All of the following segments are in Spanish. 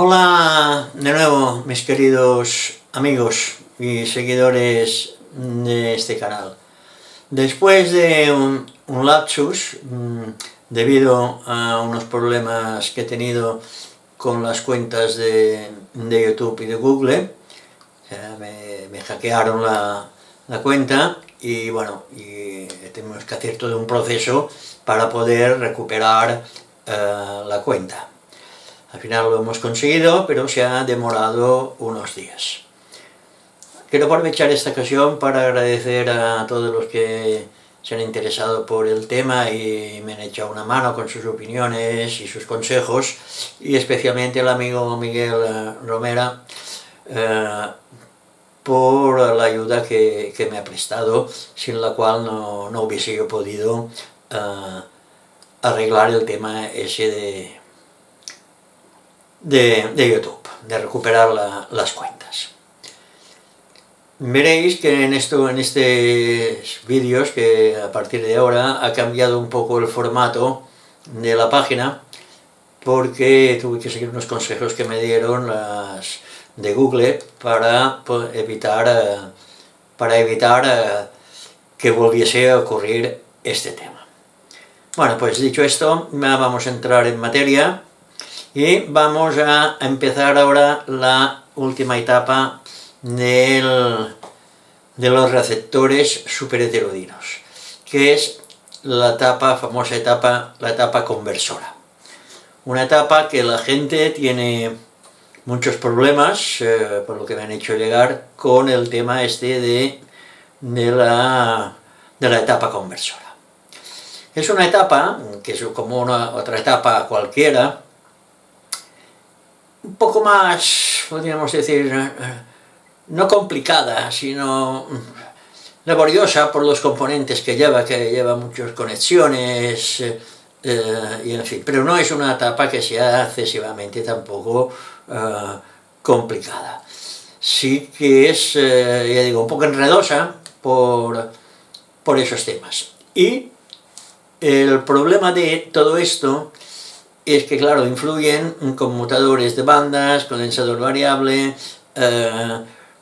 Hola de nuevo, mis queridos amigos y seguidores de este canal. Después de un lapsus, debido a unos problemas que he tenido con las cuentas de YouTube y de Google, o sea, me hackearon la cuenta y bueno, tenemos que hacer todo un proceso para poder recuperar la cuenta. Al final lo hemos conseguido, pero se ha demorado unos días. Quiero aprovechar esta ocasión para agradecer a todos los que se han interesado por el tema y me han echado una mano con sus opiniones y sus consejos, y especialmente al amigo Miguel Romera por la ayuda que me ha prestado, sin la cual no hubiese yo podido arreglar el tema ese de YouTube, de recuperar las cuentas. Veréis que en estos vídeos, que a partir de ahora ha cambiado un poco el formato de la página, porque tuve que seguir unos consejos que me dieron las de Google para evitar que volviese a ocurrir este tema. Bueno, pues dicho esto, vamos a entrar en materia. Y vamos a empezar ahora la última etapa de los receptores superheterodinos, que es la famosa etapa, la etapa conversora. Una etapa que la gente tiene muchos problemas, por lo que me han hecho llegar, con el tema de la etapa conversora. Es una etapa que es como otra etapa cualquiera, un poco más, podríamos decir, no complicada, sino laboriosa por los componentes que lleva muchas conexiones, y en fin, pero no es una etapa que sea excesivamente tampoco complicada. Sí que es, ya digo, un poco enredosa por esos temas. Y el problema de todo esto es que, claro, influyen conmutadores de bandas, condensador variable,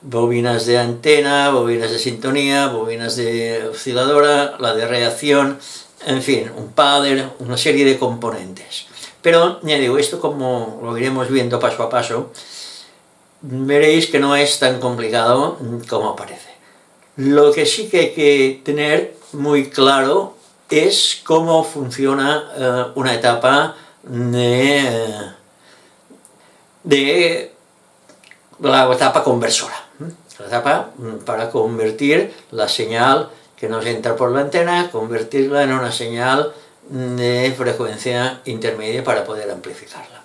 bobinas de antena, bobinas de sintonía, bobinas de osciladora, la de reacción, en fin, un padder, una serie de componentes. Pero, ya digo, esto, como lo iremos viendo paso a paso, veréis que no es tan complicado como parece. Lo que sí que hay que tener muy claro es cómo funciona una etapa de la etapa conversora, la etapa para convertir la señal que nos entra por la antena, convertirla en una señal de frecuencia intermedia para poder amplificarla.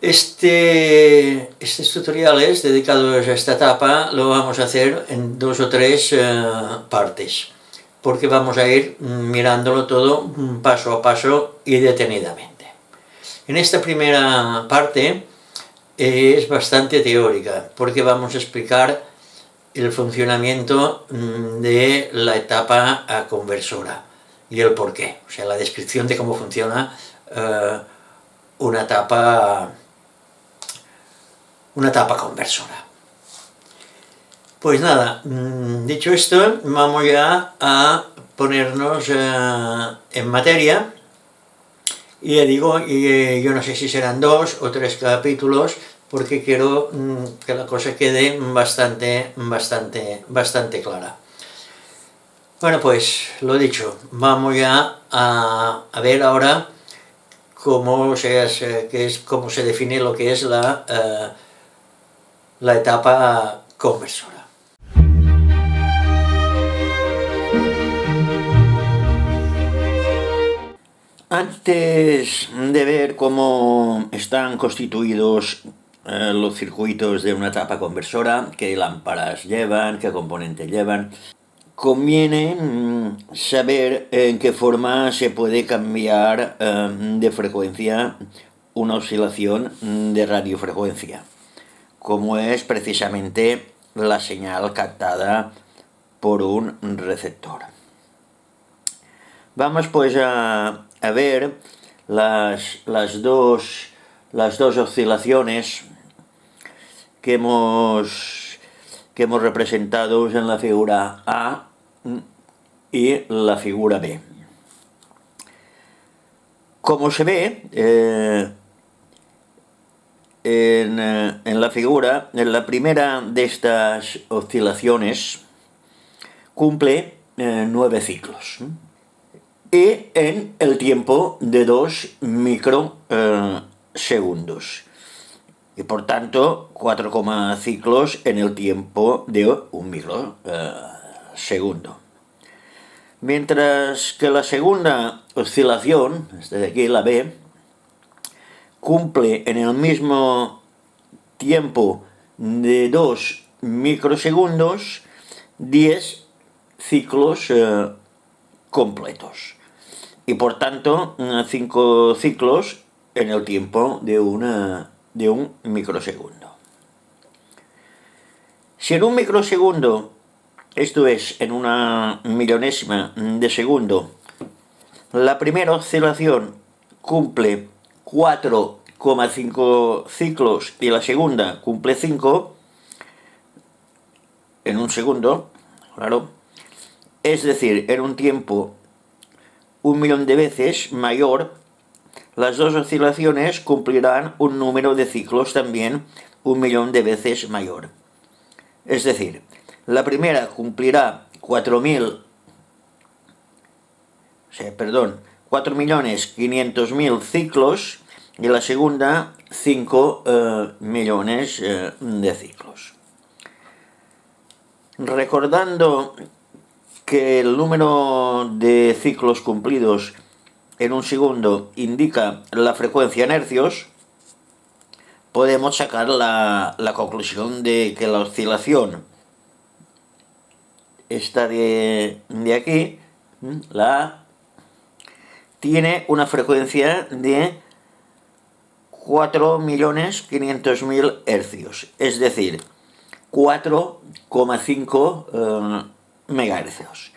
Estos tutoriales dedicados a esta etapa lo vamos a hacer en 2 o 3 partes, porque vamos a ir mirándolo todo paso a paso y detenidamente. En esta primera parte es bastante teórica, porque vamos a explicar el funcionamiento de la etapa conversora y el porqué, o sea, la descripción de cómo funciona una etapa conversora. Pues nada, dicho esto, vamos ya a ponernos en materia. Y ya digo, yo no sé si serán 2 o 3 capítulos, porque quiero que la cosa quede bastante clara. Bueno, pues lo dicho, vamos ya a ver ahora cómo se define lo que es la etapa conversora. Antes de ver cómo están constituidos los circuitos de una etapa conversora, qué lámparas llevan, qué componentes llevan, conviene saber en qué forma se puede cambiar de frecuencia una oscilación de radiofrecuencia, como es precisamente la señal captada por un receptor. Vamos pues a ver las dos las dos oscilaciones que hemos representado en la figura A y la figura B. Como se ve en la figura, en la primera de estas oscilaciones cumple 9 ciclos y en el tiempo de 2 microsegundos. Y por tanto 4, ciclos en el tiempo de 1 microsegundo. Mientras que la segunda oscilación, esta de aquí, la B, cumple en el mismo tiempo de 2 microsegundos 10 ciclos completos. Y por tanto 5 ciclos en el tiempo de un microsegundo. Si en un microsegundo, esto es en una millonésima de segundo, la primera oscilación cumple 4,5 ciclos y la segunda cumple 5 en un segundo, claro, es decir, en un tiempo 1.000.000 de veces mayor, las dos oscilaciones cumplirán un número de ciclos también 1.000.000 de veces mayor. Es decir, la primera cumplirá 4.500.000 ciclos y la segunda 5 millones de ciclos. Recordando que el número de ciclos cumplidos en un segundo indica la frecuencia en hercios, podemos sacar la conclusión de que la oscilación, esta de aquí, la A, tiene una frecuencia de 4.500.000 hercios, es decir, 4,5 megahercios.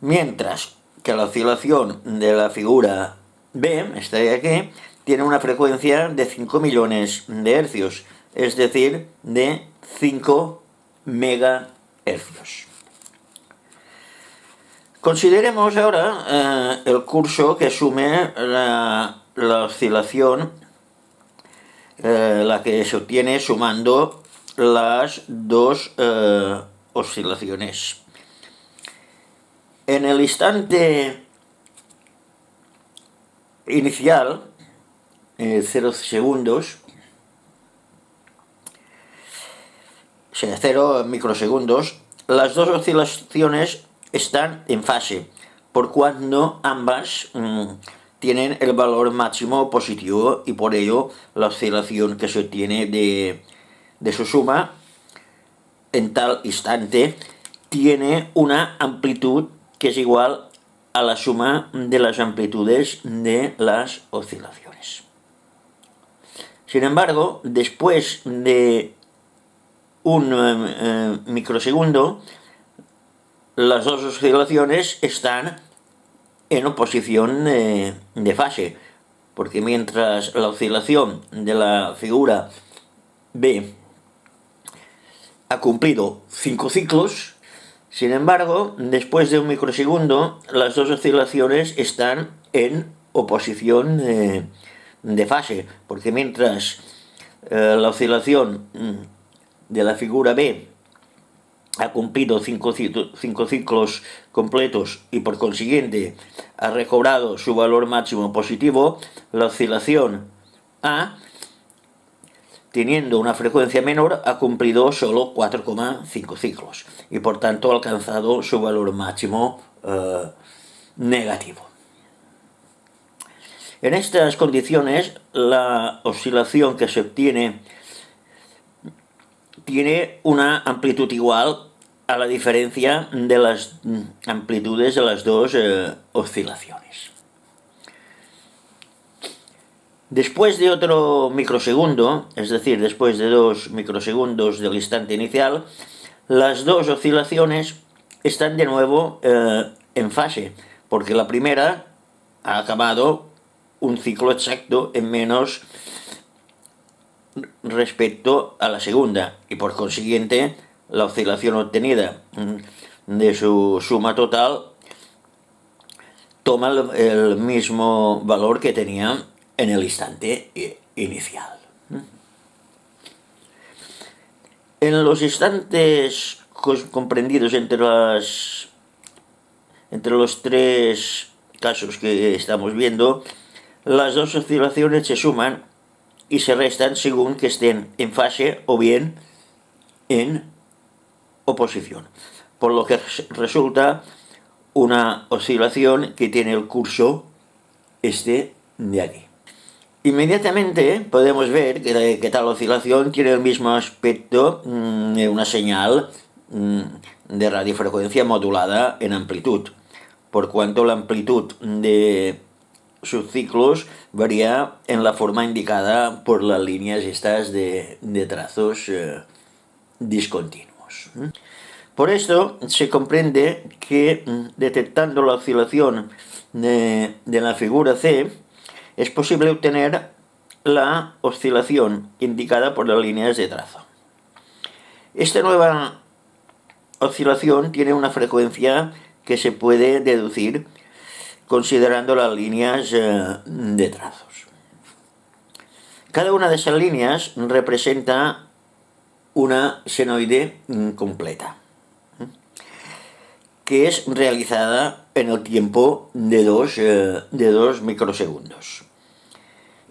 Mientras que la oscilación de la figura B, esta de aquí, tiene una frecuencia de 5 millones de hercios, es decir, de 5 megahercios. Consideremos ahora el curso que asume la oscilación, la que se obtiene sumando las dos oscilaciones. En el instante inicial, 0 segundos, o sea, 0 microsegundos, las dos oscilaciones están en fase, por cuando ambas tienen el valor máximo positivo y por ello la oscilación que se obtiene de su suma en tal instante tiene una amplitud que es igual a la suma de las amplitudes de las oscilaciones. Sin embargo, después de un microsegundo, las dos oscilaciones están en oposición de fase, porque mientras la oscilación de la figura B ha cumplido 5 ciclos, sin embargo, después de un microsegundo, las dos oscilaciones están en oposición de fase, porque mientras la oscilación de la figura B ha cumplido 5 ciclos completos y por consiguiente ha recobrado su valor máximo positivo, la oscilación A, teniendo una frecuencia menor, ha cumplido solo 4,5 ciclos y por tanto ha alcanzado su valor máximo negativo. En estas condiciones, la oscilación que se obtiene tiene una amplitud igual a la diferencia de las amplitudes de las dos oscilaciones. Después de otro microsegundo, es decir, después de 2 microsegundos del instante inicial, las dos oscilaciones están de nuevo en fase, porque la primera ha acabado un ciclo exacto en menos respecto a la segunda, y por consiguiente la oscilación obtenida de su suma total toma el mismo valor que tenía en el instante inicial. En los instantes comprendidos entre los tres casos que estamos viendo, las dos oscilaciones se suman y se restan según que estén en fase o bien en oposición, por lo que resulta una oscilación que tiene el curso de aquí. Inmediatamente podemos ver que tal oscilación tiene el mismo aspecto de una señal de radiofrecuencia modulada en amplitud, por cuanto la amplitud de sus ciclos varía en la forma indicada por las líneas estas de trazos discontinuos. Por esto se comprende que detectando la oscilación de la figura C es posible obtener la oscilación indicada por las líneas de trazo. Esta nueva oscilación tiene una frecuencia que se puede deducir considerando las líneas de trazos. Cada una de esas líneas representa una senoide completa, que es realizada en el tiempo de 2 microsegundos.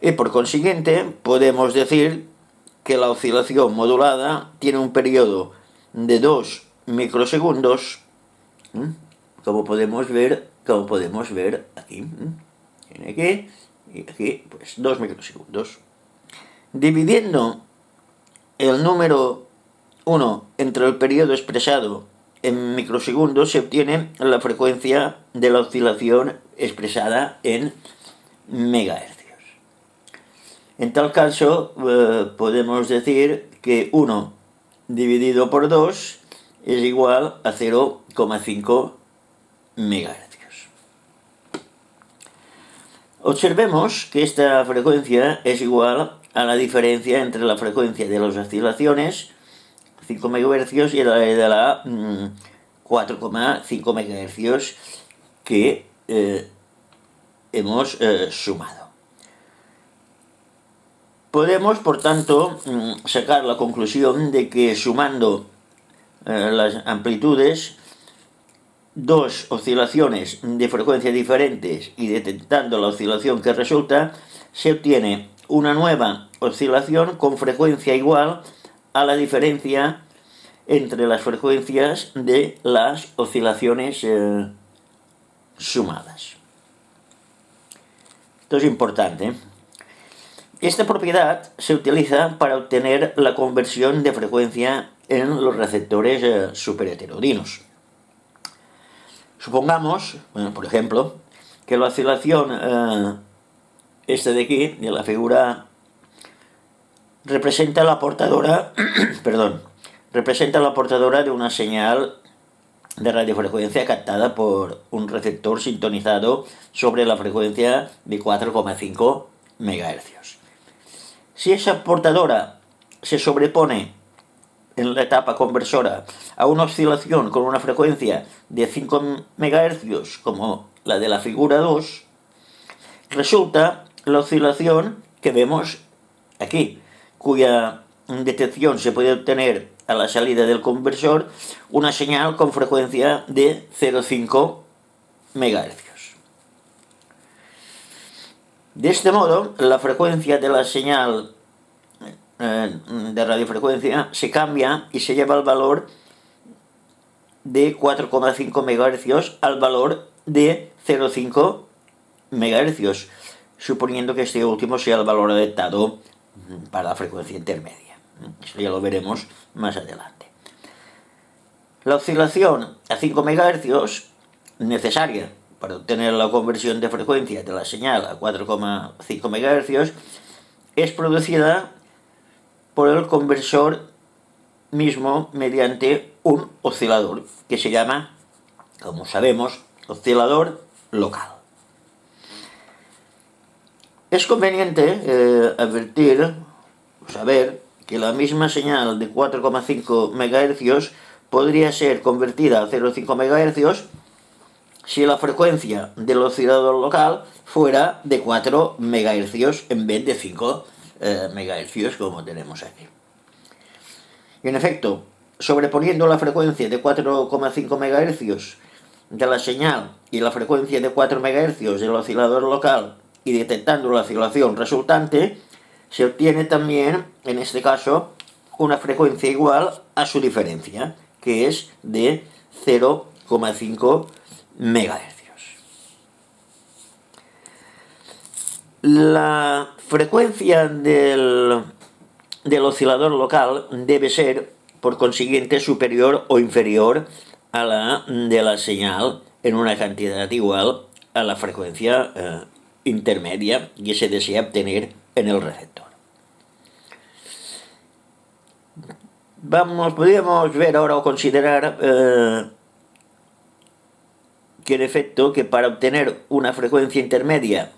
Y por consiguiente podemos decir que la oscilación modulada tiene un periodo de 2 microsegundos, como podemos ver aquí. Aquí y aquí, pues 2 microsegundos. Dividiendo el número 1 entre el periodo expresado en microsegundos se obtiene la frecuencia de la oscilación expresada en megahercios. En tal caso, podemos decir que 1 dividido por 2 es igual a 0,5 megahercios. Observemos que esta frecuencia es igual a la diferencia entre la frecuencia de las oscilaciones 5 MHz y la de la 4,5 MHz que hemos sumado. Podemos, por tanto, sacar la conclusión de que sumando las amplitudes, dos oscilaciones de frecuencia diferentes y detectando la oscilación que resulta, se obtiene una nueva oscilación con frecuencia igual a la diferencia entre las frecuencias de las oscilaciones sumadas. Esto es importante. Esta propiedad se utiliza para obtener la conversión de frecuencia en los receptores superheterodinos. Supongamos, por ejemplo, que la oscilación esta de aquí, de la figura, representa la portadora de una señal de radiofrecuencia captada por un receptor sintonizado sobre la frecuencia de 4,5 MHz. Si esa portadora se sobrepone en la etapa conversora a una oscilación con una frecuencia de 5 MHz, como la de la figura 2, resulta la oscilación que vemos aquí, cuya detección se puede obtener a la salida del conversor, una señal con frecuencia de 0,5 MHz. De este modo, la frecuencia de la señal de radiofrecuencia se cambia y se lleva al valor de 4,5 MHz al valor de 0,5 MHz, suponiendo que este último sea el valor adaptado para la frecuencia intermedia. Esto ya lo veremos más adelante. La oscilación a 5 MHz necesaria para obtener la conversión de frecuencia de la señal a 4,5 MHz es producida por el conversor mismo mediante un oscilador que se llama, como sabemos, oscilador local. Es conveniente advertir saber que la misma señal de 4,5 MHz podría ser convertida a 0,5 MHz si la frecuencia del oscilador local fuera de 4 MHz en vez de 5 MHz como tenemos aquí. Y en efecto, sobreponiendo la frecuencia de 4,5 MHz de la señal y la frecuencia de 4 MHz del oscilador local y detectando la oscilación resultante, se obtiene también, en este caso, una frecuencia igual a su diferencia, que es de 0,5 MHz. La frecuencia del oscilador local debe ser, por consiguiente, superior o inferior a la de la señal en una cantidad igual a la frecuencia intermedia que se desea obtener en el receptor. Podríamos ver ahora o considerar que en efecto que para obtener una frecuencia intermedia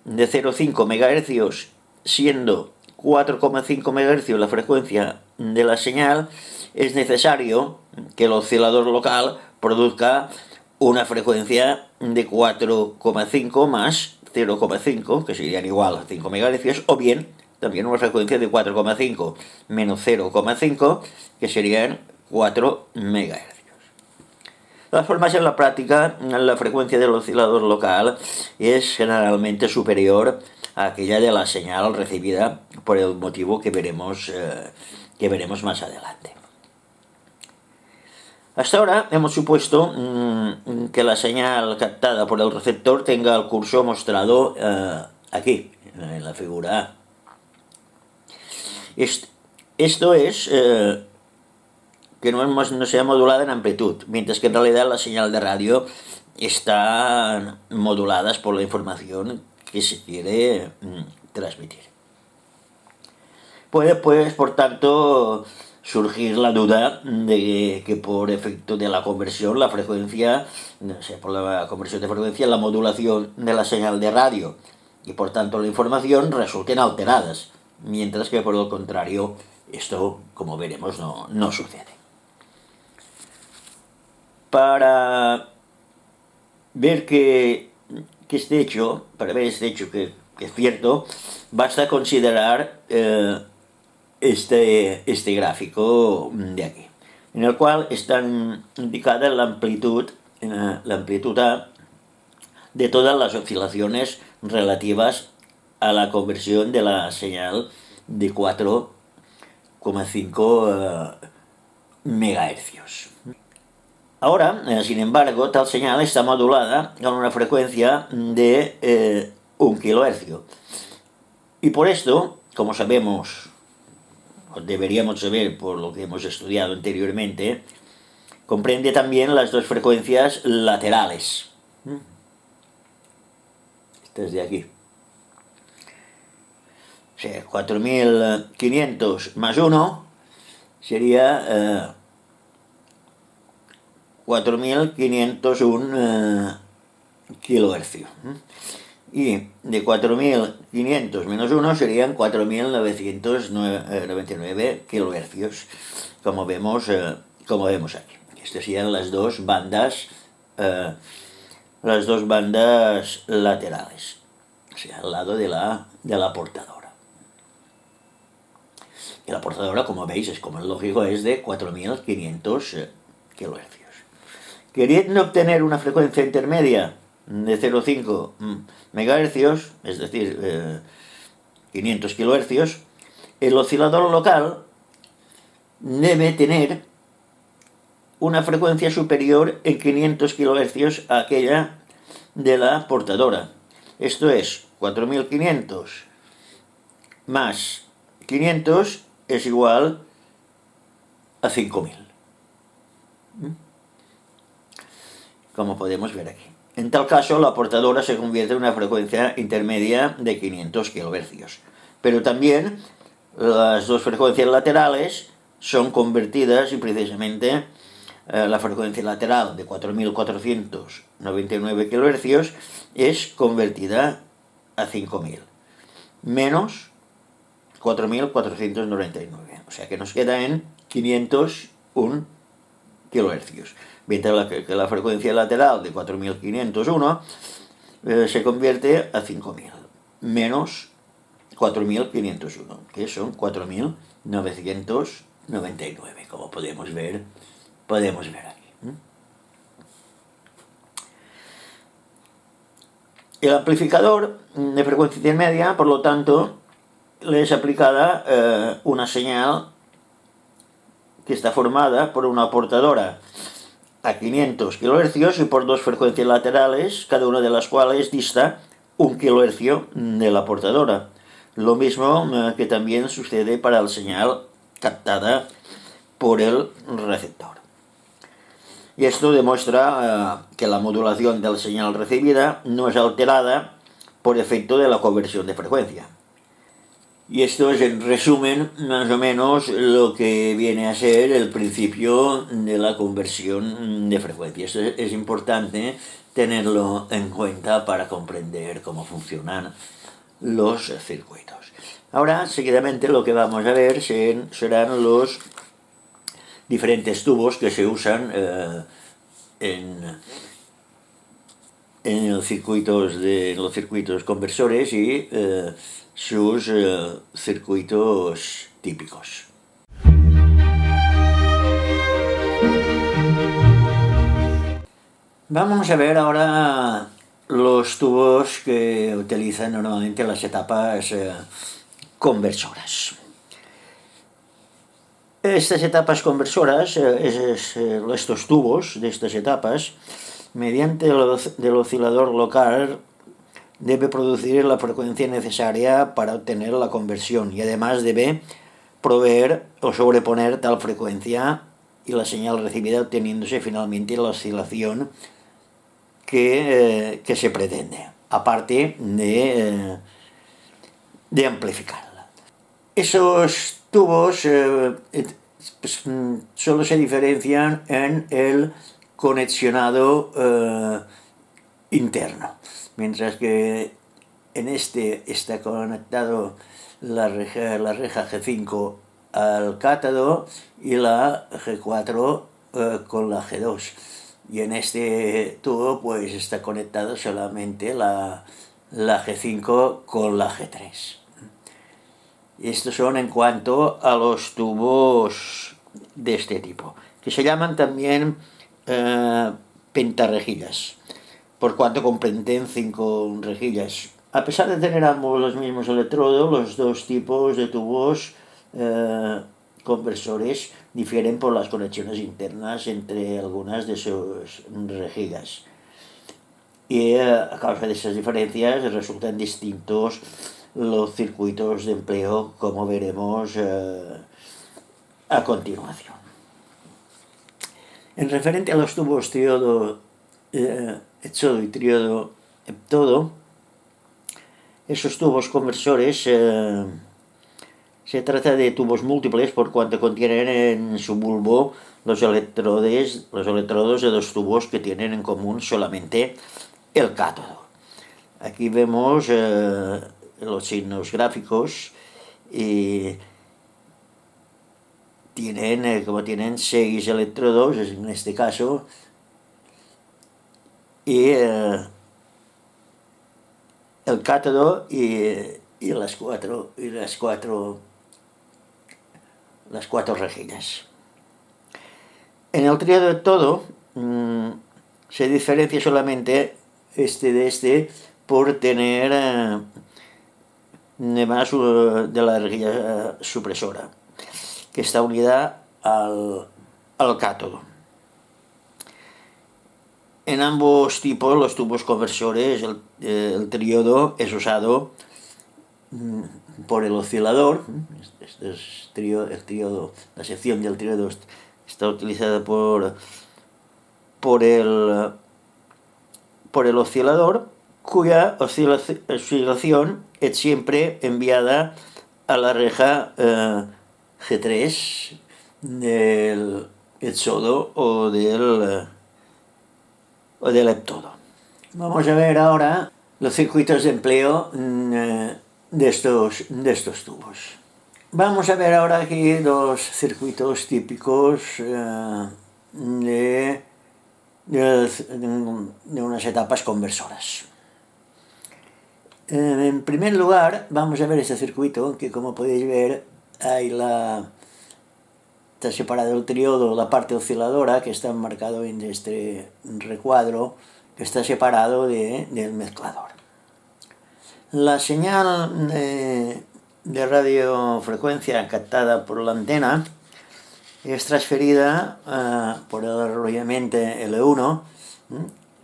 de 0,5 MHz, siendo 4,5 MHz la frecuencia de la señal, es necesario que el oscilador local produzca una frecuencia de 4,5 más 0,5, que serían igual a 5 MHz, o bien también una frecuencia de 4,5 menos 0,5, que serían 4 MHz. De todas formas, en la práctica, la frecuencia del oscilador local es generalmente superior a aquella de la señal recibida, por el motivo que veremos más adelante. Hasta ahora hemos supuesto que la señal captada por el receptor tenga el curso mostrado aquí, en la figura A. Esto es que no sea modulada en amplitud, mientras que en realidad la señal de radio está modulada por la información que se quiere transmitir. Puede, pues, por tanto, surgir la duda de que por efecto de la conversión, la frecuencia, por la conversión de frecuencia, la modulación de la señal de radio y por tanto la información resulten alteradas, mientras que por el contrario, esto, como veremos, no sucede. Para ver que este hecho, que es cierto, basta considerar este gráfico de aquí, en el cual está indicada la amplitud A de todas las oscilaciones relativas a la conversión de la señal de 4,5 MHz. Ahora, sin embargo, tal señal está modulada con una frecuencia de 1 kHz. Y por esto, como sabemos, o deberíamos saber por lo que hemos estudiado anteriormente, comprende también las dos frecuencias laterales. Estas de aquí. O sea, 4500 más 1 sería 4501 kHz. Y de 4500 menos 1 serían 4999 kHz, como vemos aquí. Estas serían las dos bandas laterales, o sea, al lado de la portadora. Y la portadora, como veis, es como es lógico, es de 4500 kHz. Queriendo obtener una frecuencia intermedia de 0,5 MHz, es decir, 500 kHz, el oscilador local debe tener una frecuencia superior en 500 kHz a aquella de la portadora. Esto es, 4500 más 500 es igual a 5000. Como podemos ver aquí. En tal caso, la portadora se convierte en una frecuencia intermedia de 500 kHz. Pero también las dos frecuencias laterales son convertidas, y precisamente la frecuencia lateral de 4499 kHz es convertida a 5000. Menos 4.499. O sea que nos queda en 501 kilohercios. Mientras que la frecuencia lateral de 4.501 se convierte a 5.000, menos 4.501, que son 4.999, como podemos ver aquí. El amplificador de frecuencia intermedia, por lo tanto, le es aplicada una señal que está formada por una portadora a 500 kHz y por dos frecuencias laterales, cada una de las cuales dista 1 kHz de la portadora. Lo mismo que también sucede para la señal captada por el receptor. Y esto demuestra que la modulación de la señal recibida no es alterada por efecto de la conversión de frecuencia. Y esto es, en resumen, más o menos lo que viene a ser el principio de la conversión de frecuencia. Esto es importante tenerlo en cuenta para comprender cómo funcionan los circuitos. Ahora, seguidamente, lo que vamos a ver serán los diferentes tubos que se usan en los circuitos conversores y sus circuitos típicos. Vamos a ver ahora los tubos que utilizan normalmente las etapas conversoras. Estas etapas conversoras, estos tubos de estas etapas, mediante el oscilador local, debe producir la frecuencia necesaria para obtener la conversión y además debe proveer o sobreponer tal frecuencia y la señal recibida, obteniéndose finalmente la oscilación que se pretende, aparte de amplificarla. Esos tubos solo se diferencian en el conexionado interno, mientras que en este está conectado la reja G5 al cátodo y la G4 con la G2, y en este tubo pues está conectado solamente la G5 con la G3. Estos son en cuanto a los tubos de este tipo, que se llaman también pentarrejillas, por cuanto comprenden 5 rejillas. A pesar de tener ambos los mismos electrodos, los dos tipos de tubos conversores difieren por las conexiones internas entre algunas de sus rejillas. Y a causa de esas diferencias resultan distintos los circuitos de empleo, como veremos a continuación. En referente a los tubos triodo, exodo y triodo heptodo, esos tubos conversores se trata de tubos múltiples por cuanto contienen en su bulbo los electrodos de dos tubos que tienen en común solamente el cátodo. Aquí vemos los signos gráficos y como tienen 6 electrodos en este caso, y el cátodo y las cuatro rejillas. En el tríodo de todo se diferencia solamente este por tener además de la rejilla supresora, que está unida al cátodo. En ambos tipos, los tubos conversores, el triodo es usado por el oscilador. La sección del triodo está utilizada por el oscilador, cuya oscilación es siempre enviada a la reja G3 del exodo o del heptodo. Vamos a ver ahora los circuitos de empleo de estos tubos. Vamos a ver ahora aquí los circuitos típicos de unas etapas conversoras. En primer lugar, vamos a ver este circuito, que como podéis ver, está separado el triodo, la parte osciladora, que está marcado en este recuadro, que está separado del mezclador. La señal de radiofrecuencia captada por la antena es transferida por el arrollamiento L1,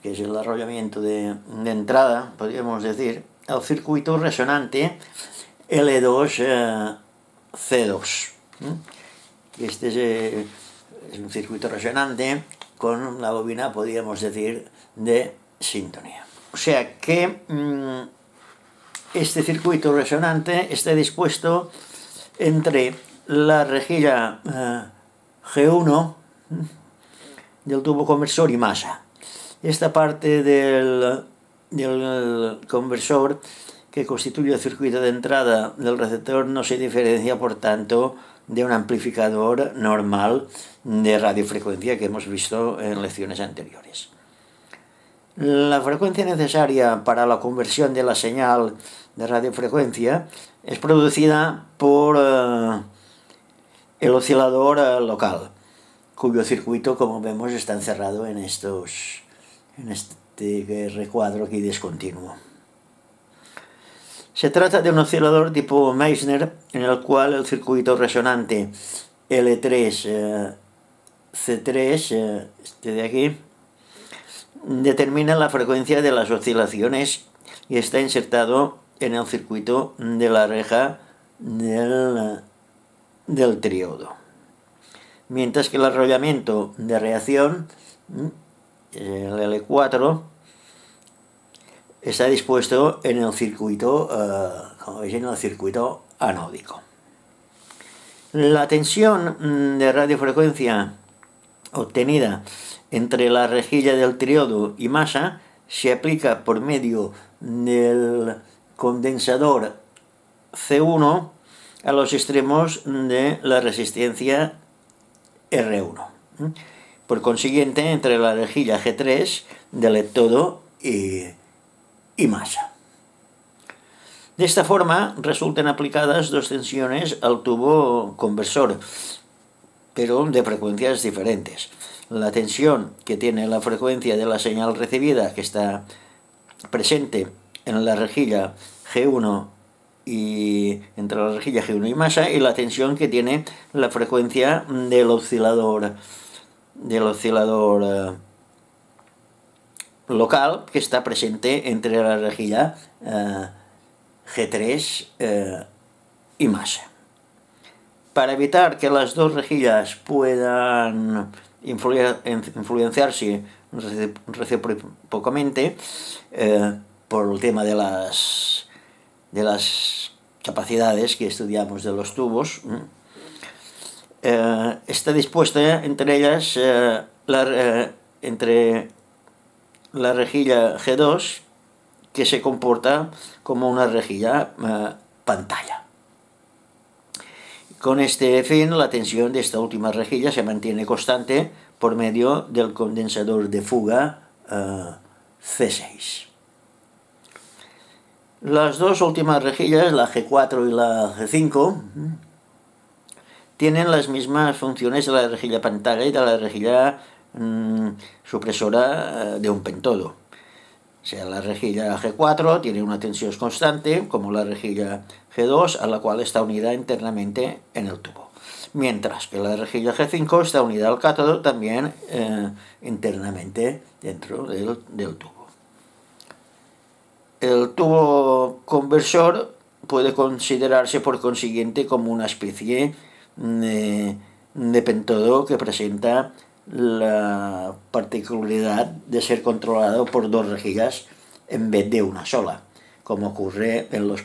que es el arrollamiento de entrada, podríamos decir, al circuito resonante L2C2. Este es un circuito resonante con la bobina, podríamos decir, de sintonía. O sea que este circuito resonante está dispuesto entre la rejilla G1 del tubo conversor y masa. Esta parte del conversor que constituye el circuito de entrada del receptor no se diferencia, por tanto, de un amplificador normal de radiofrecuencia que hemos visto en lecciones anteriores. La frecuencia necesaria para la conversión de la señal de radiofrecuencia es producida por el oscilador local, cuyo circuito, como vemos, está encerrado en este recuadro aquí discontinuo. Se trata de un oscilador tipo Meissner, en el cual el circuito resonante L3C3, este de aquí, determina la frecuencia de las oscilaciones y está insertado en el circuito de la reja del triodo. Mientras que el arrollamiento de reacción, el L4, está dispuesto en el circuito, como veis, en el circuito anódico. La tensión de radiofrecuencia obtenida entre la rejilla del triodo y masa se aplica por medio del condensador C1 a los extremos de la resistencia R1. Por consiguiente, entre la rejilla G3 del lectodo y masa. De esta forma resultan aplicadas dos tensiones al tubo conversor, pero de frecuencias diferentes. La tensión que tiene la frecuencia de la señal recibida, que está presente en la rejilla G1 y entre la rejilla G1 y masa, y la tensión que tiene la frecuencia del oscilador local, que está presente entre la rejilla G3 y masa. Para evitar que las dos rejillas puedan influenciarse recíprocamente por el tema de las capacidades que estudiamos de los tubos, está dispuesta entre ellas entre la rejilla G2, que se comporta como una rejilla pantalla. Con este fin, la tensión de esta última rejilla se mantiene constante por medio del condensador de fuga C6. Las dos últimas rejillas, la G4 y la G5, tienen las mismas funciones de la rejilla pantalla y de la rejilla supresora de un pentodo. O sea, la rejilla G4 tiene una tensión constante, como la rejilla G2, a la cual está unida internamente en el tubo. Mientras que la rejilla G5 está unida al cátodo también internamente dentro del tubo. El tubo conversor puede considerarse por consiguiente como una especie de pentodo que presenta la particularidad de ser controlado por dos rejillas en vez de una sola, como ocurre en los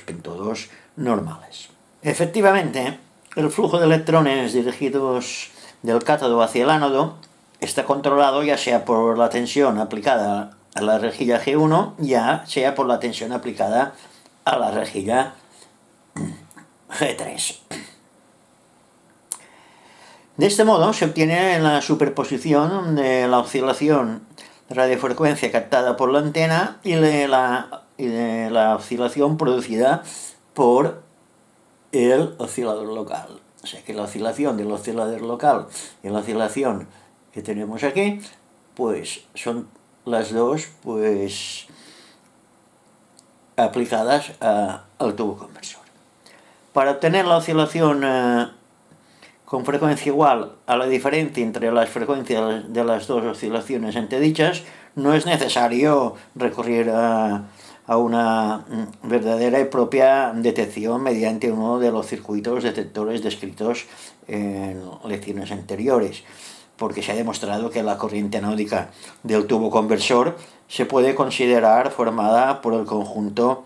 pentodos normales. Efectivamente, el flujo de electrones dirigidos del cátodo hacia el ánodo está controlado ya sea por la tensión aplicada a la rejilla G1, ya sea por la tensión aplicada a la rejilla G3. De este modo se obtiene la superposición de la oscilación de radiofrecuencia captada por la antena y de la oscilación producida por el oscilador local. O sea que la oscilación del oscilador local y la oscilación que tenemos aquí, pues son las dos pues aplicadas al tubo conversor. Para obtener la oscilación con frecuencia igual a la diferencia entre las frecuencias de las dos oscilaciones antedichas, no es necesario recurrir a una verdadera y propia detección mediante uno de los circuitos detectores descritos en lecciones anteriores, porque se ha demostrado que la corriente anódica del tubo conversor se puede considerar formada por el conjunto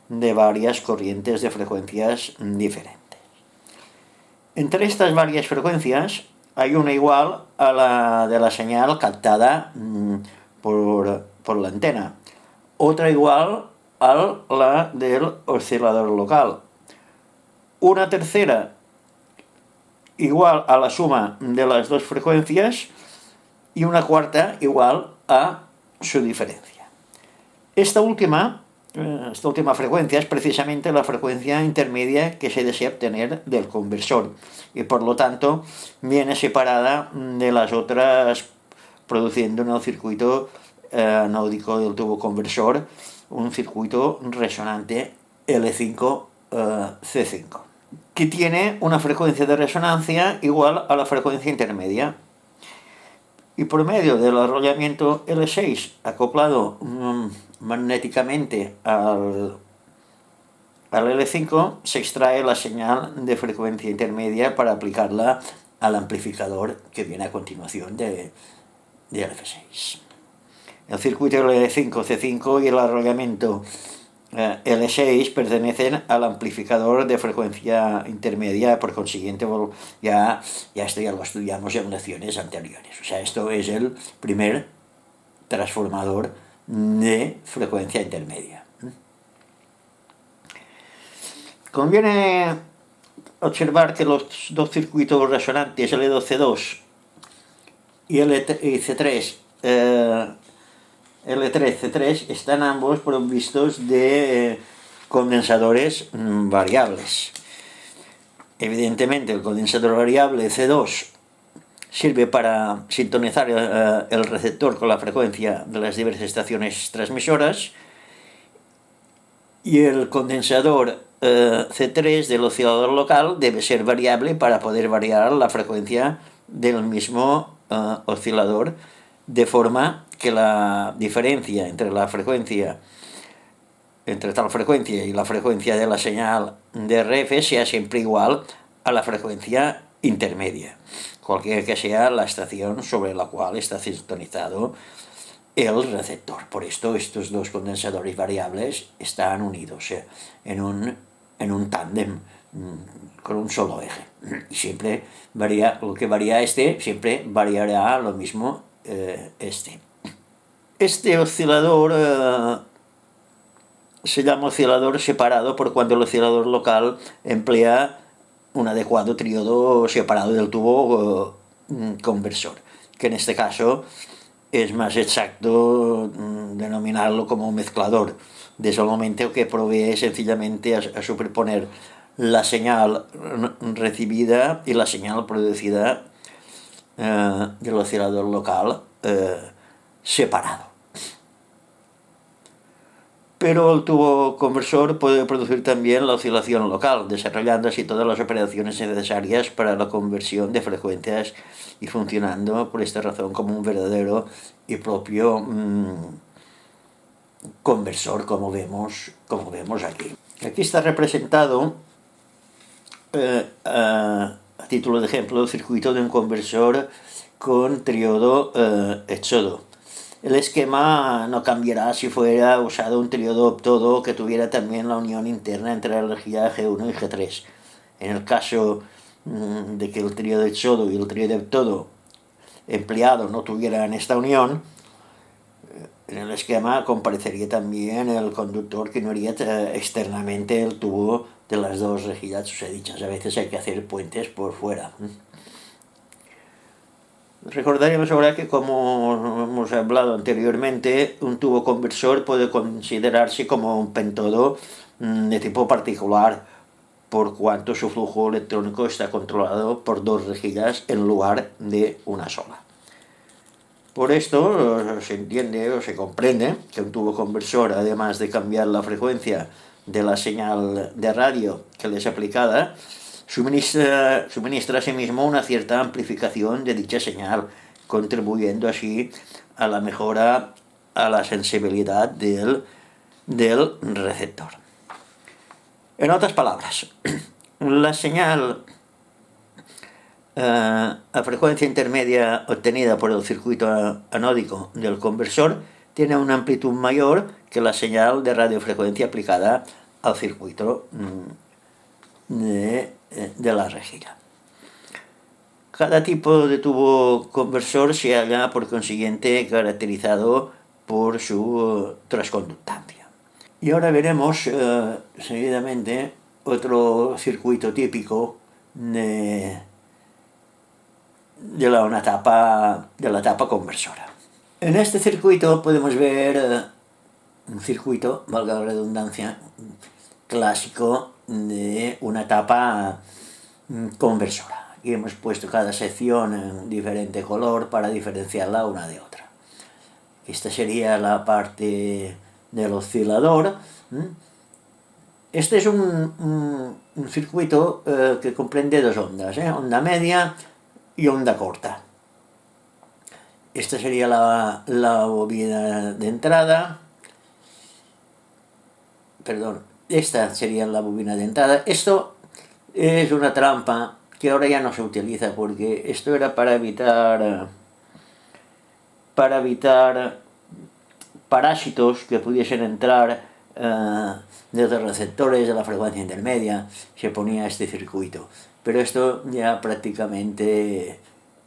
de varias corrientes de frecuencias diferentes. Entre estas varias frecuencias hay una igual a la de la señal captada por la antena, otra igual a la del oscilador local, una tercera igual a la suma de las dos frecuencias y una cuarta igual a su diferencia. Esta última frecuencia es precisamente la frecuencia intermedia que se desea obtener del conversor y por lo tanto viene separada de las otras, produciendo en el circuito anódico del tubo conversor un circuito resonante L5C5 que tiene una frecuencia de resonancia igual a la frecuencia intermedia. Y por medio del arrollamiento L6 acoplado magnéticamente al L5 se extrae la señal de frecuencia intermedia para aplicarla al amplificador que viene a continuación de F6. El circuito L5C5 y el arrollamiento L6 pertenecen al amplificador de frecuencia intermedia, por consiguiente esto ya lo estudiamos en lecciones anteriores. O sea, esto es el primer transformador de frecuencia intermedia. Conviene observar que los dos circuitos resonantes L2C2 y L3C3 están ambos provistos de condensadores variables. Evidentemente el condensador variable C2 sirve para sintonizar el receptor con la frecuencia de las diversas estaciones transmisoras y el condensador C3 del oscilador local debe ser variable para poder variar la frecuencia del mismo oscilador, de forma que la diferencia entre tal frecuencia y la frecuencia de la señal de RF sea siempre igual a la frecuencia intermedia, cualquiera que sea la estación sobre la cual está sintonizado el receptor. Por esto estos dos condensadores variables están unidos en un tándem con un solo eje, y siempre varía, lo que varía siempre variará lo mismo Este oscilador se llama oscilador separado por cuando el oscilador local emplea un adecuado triodo separado del tubo conversor, que en este caso es más exacto denominarlo como mezclador, desde el momento que provee sencillamente a superponer la señal recibida y la señal producida del oscilador local separado. Pero el tubo conversor puede producir también la oscilación local, desarrollando así todas las operaciones necesarias para la conversión de frecuencias y funcionando por esta razón como un verdadero y propio conversor, como vemos aquí. Aquí está representado a título de ejemplo el circuito de un conversor con triodo éxodo. El esquema no cambiará si fuera usado un triodo óptodo que tuviera también la unión interna entre la energía G1 y G3. En el caso de que el triodo éxodo y el triodo óptodo empleado no tuvieran esta unión, en el esquema comparecería también el conductor que uniría externamente el tubo de las dos rejillas susodichas. A veces hay que hacer puentes por fuera. Recordaríamos ahora que, como hemos hablado anteriormente, un tubo conversor puede considerarse como un pentodo de tipo particular, por cuanto su flujo electrónico está controlado por dos rejillas en lugar de una sola. Por esto se entiende o se comprende que un tubo conversor, además de cambiar la frecuencia de la señal de radio que le es aplicada, suministra asimismo una cierta amplificación de dicha señal, contribuyendo así a la mejora a la sensibilidad del receptor. En otras palabras, la señal a frecuencia intermedia obtenida por el circuito anódico del conversor tiene una amplitud mayor que la señal de radiofrecuencia aplicada al circuito de la rejilla. Cada tipo de tubo conversor se halla, por consiguiente, caracterizado por su transconductancia. Y ahora veremos seguidamente otro circuito típico de la tapa conversora. En este circuito podemos ver un circuito, valga la redundancia, clásico de una tapa conversora. Y hemos puesto cada sección en diferente color para diferenciarla una de otra. Esta sería la parte del oscilador. Este es un circuito que comprende dos ondas, onda media y onda corta. Esta sería la bobina de entrada. Perdón, esta sería la bobina de entrada. Esto es una trampa que ahora ya no se utiliza, porque esto era para evitar parásitos que pudiesen entrar desde receptores de la frecuencia intermedia. Se ponía este circuito, pero esto ya prácticamente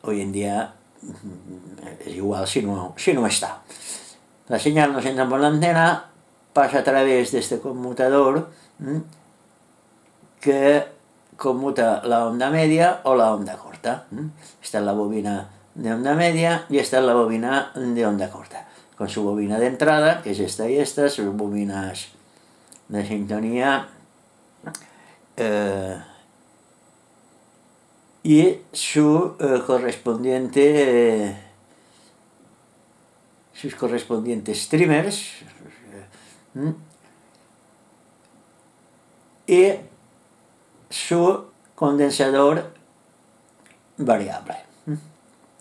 hoy en día es igual si no está. La señal nos entra por la antena, pasa a través de este conmutador que conmuta la onda media o la onda corta. Esta es la bobina de onda media y esta es la bobina de onda corta, con su bobina de entrada, que es esta y esta, sus bobinas de sintonía y sus correspondientes streamers y su condensador variable.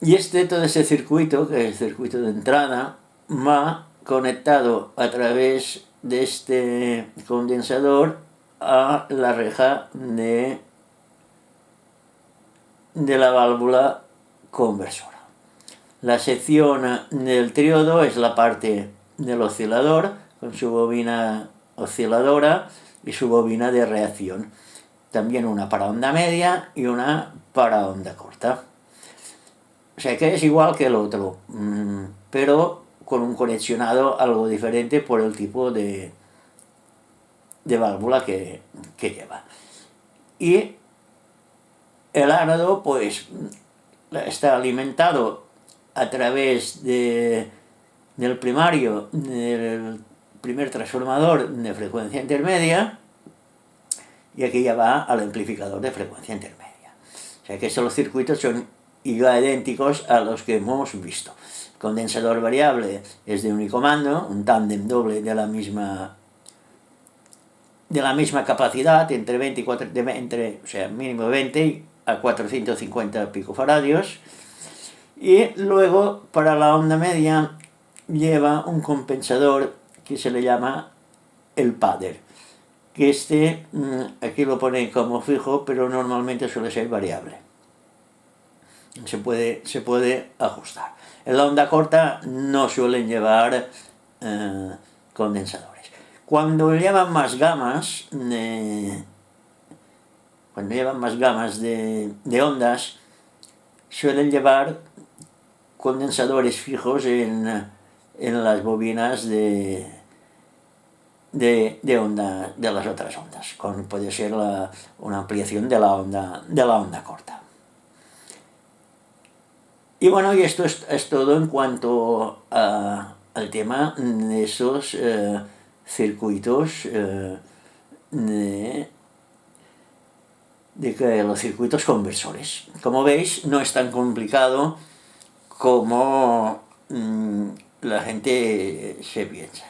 Y todo ese circuito, que es el circuito de entrada, va conectado a través de este condensador a la reja de la válvula conversora. La sección del triodo es la parte del oscilador, con su bobina osciladora y su bobina de reacción. También una para onda media y una para onda corta. O sea que es igual que el otro, pero con un conexionado algo diferente por el tipo de válvula que lleva. Y el ánodo pues está alimentado a través del primario, del primer transformador de frecuencia intermedia, y aquí ya va al amplificador de frecuencia intermedia. O sea que los circuitos son idénticos a los que hemos visto. El condensador variable es de único mando, un tándem doble de la misma capacidad, entre 20 y 4, o sea, mínimo 20 a 450 picofaradios. Y luego, para la onda media, lleva un compensador que se le llama el padder, que aquí lo pone como fijo, pero normalmente suele ser variable. Se puede ajustar. En la onda corta no suelen llevar condensadores. Cuando llevan más gamas de ondas, suelen llevar condensadores fijos en en las bobinas de onda, de las otras ondas, puede ser una ampliación de la onda corta. Y bueno, y esto es todo en cuanto al tema de esos circuitos, de los circuitos conversores. Como veis, no es tan complicado como la gente se piensa.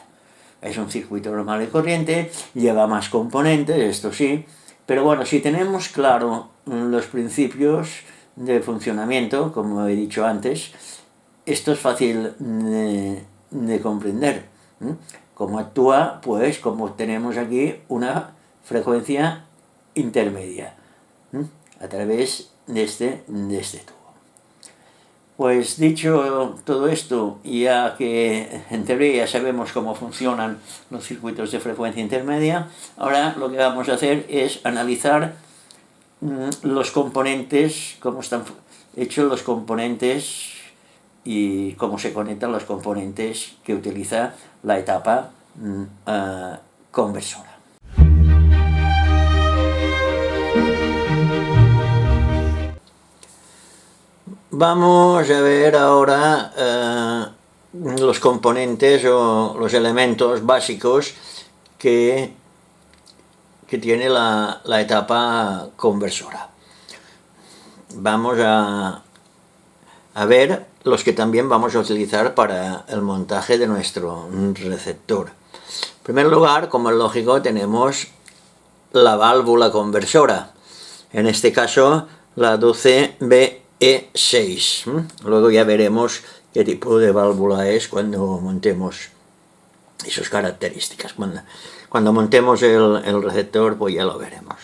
Es un circuito normal y corriente, lleva más componentes, esto sí, pero bueno, si tenemos claro los principios de funcionamiento, como he dicho antes, esto es fácil de comprender. Cómo actúa, pues como tenemos aquí una frecuencia intermedia a través de este tubo. Pues dicho todo esto, ya que en teoría ya sabemos cómo funcionan los circuitos de frecuencia intermedia, ahora lo que vamos a hacer es analizar los componentes, cómo están hechos los componentes y cómo se conectan los componentes que utiliza la etapa conversora. Vamos a ver ahora los componentes o los elementos básicos que tiene la etapa conversora. Vamos a ver los que también vamos a utilizar para el montaje de nuestro receptor. En primer lugar, como es lógico, tenemos la válvula conversora, en este caso la 12BE6. Luego ya veremos qué tipo de válvula es cuando montemos esas características. Cuando montemos el receptor, pues ya lo veremos.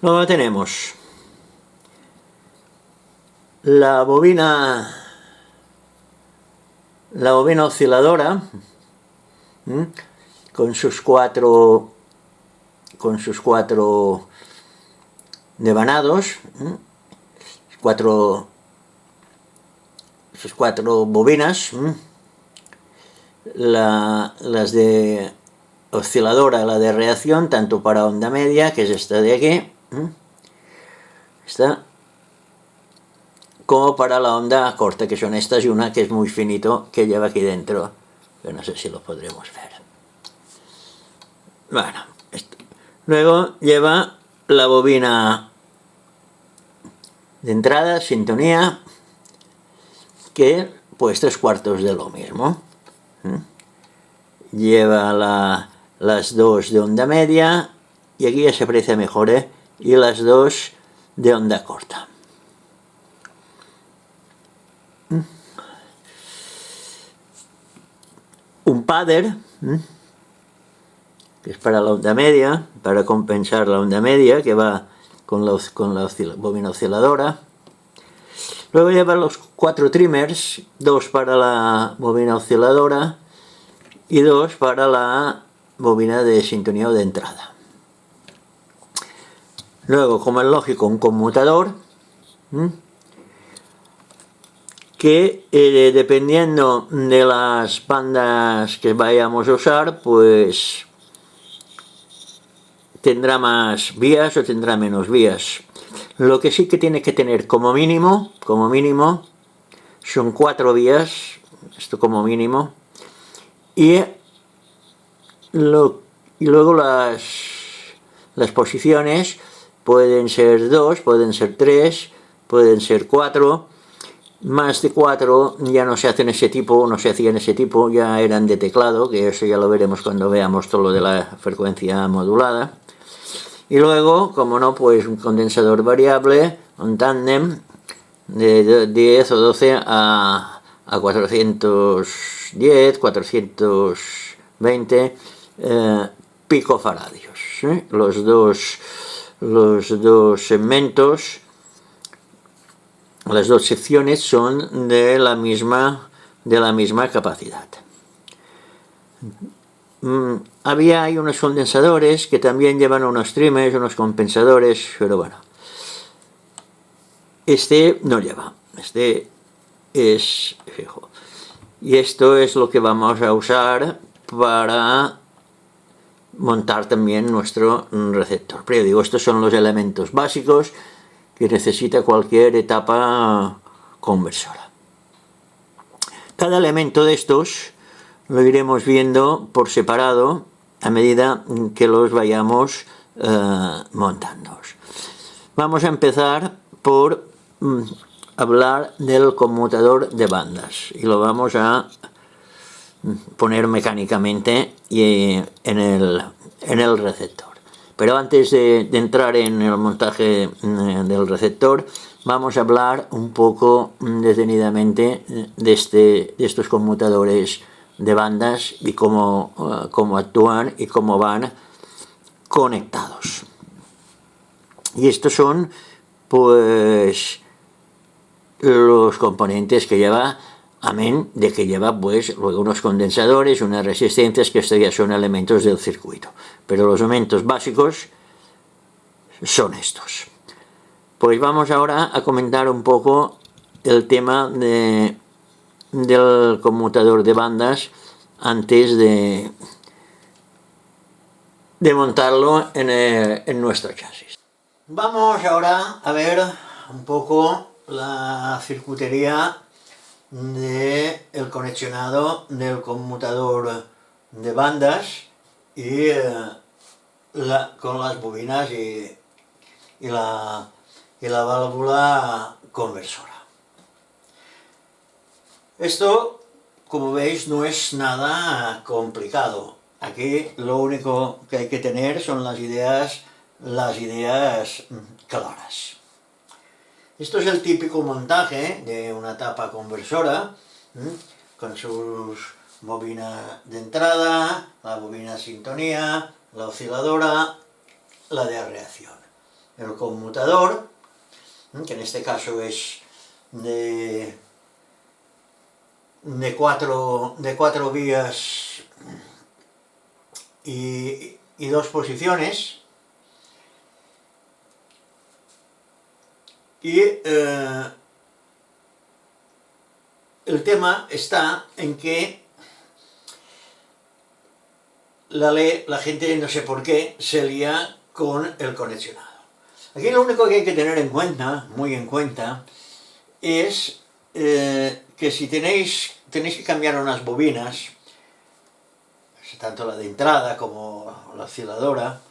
Luego tenemos la bobina osciladora con sus cuatro devanados, sus cuatro bobinas, las de osciladora, la de reacción, tanto para onda media, que es esta de aquí, esta, como para la onda corta, que son estas, y una que es muy finito, que lleva aquí dentro, que no sé si lo podremos ver. Bueno, esto. Luego lleva la bobina de entrada, sintonía, que pues 3/4 de lo mismo. Lleva las dos de onda media, y aquí ya se aprecia mejor, y las dos de onda corta. Un padder, que es para la onda media, para compensar la onda media, que va con la bobina osciladora. Luego lleva los 4 trimmers, 2 para la bobina osciladora y 2 para la bobina de sintonía o de entrada. Luego, como es lógico, un conmutador, que dependiendo de las bandas que vayamos a usar, pues tendrá más vías o tendrá menos vías. Lo que sí que tiene que tener como mínimo, son 4 vías, esto como mínimo, y luego las posiciones pueden ser 2, pueden ser 3, pueden ser 4. Más de 4 ya no se hacen ese tipo, no se hacían ese tipo, ya eran de teclado, que eso ya lo veremos cuando veamos todo lo de la frecuencia modulada. Y luego, como no, pues un condensador variable, un tándem de 10 o 12 a 410, 420 picofaradios. Los dos segmentos, las dos secciones son de la misma capacidad. Hay unos condensadores que también llevan unos trimmers, unos compensadores, pero bueno, este no lleva, este es fijo. Y esto es lo que vamos a usar para montar también nuestro receptor. Pero yo digo, estos son los elementos básicos que necesita cualquier etapa conversora. Cada elemento de estos lo iremos viendo por separado a medida que los vayamos montando. Vamos a empezar por hablar del conmutador de bandas y lo vamos a poner mecánicamente en el receptor. Pero antes de entrar en el montaje del receptor, vamos a hablar un poco detenidamente de estos conmutadores de bandas y cómo actúan y cómo van conectados. Y estos son, pues, los componentes que lleva, amén de que lleva, pues, luego unos condensadores, unas resistencias, que estos ya son elementos del circuito. Pero los elementos básicos son estos. Pues vamos ahora a comentar un poco el tema del conmutador de bandas antes de montarlo en nuestro chasis. Vamos ahora a ver un poco la circuitería del conexionado del conmutador de bandas y con las bobinas y la válvula conversora. Esto, como veis, no es nada complicado. Aquí lo único que hay que tener son las ideas claras. Esto es el típico montaje de una tapa conversora, con sus bobinas de entrada, la bobina de sintonía, la osciladora, la de reacción. El conmutador, que en este caso es de cuatro vías y dos posiciones, y el tema está en que la gente, no sé por qué, se lía con el conexionado. Aquí lo único que hay que tener en cuenta, muy en cuenta, es que si tenéis que cambiar unas bobinas, tanto la de entrada como la osciladora,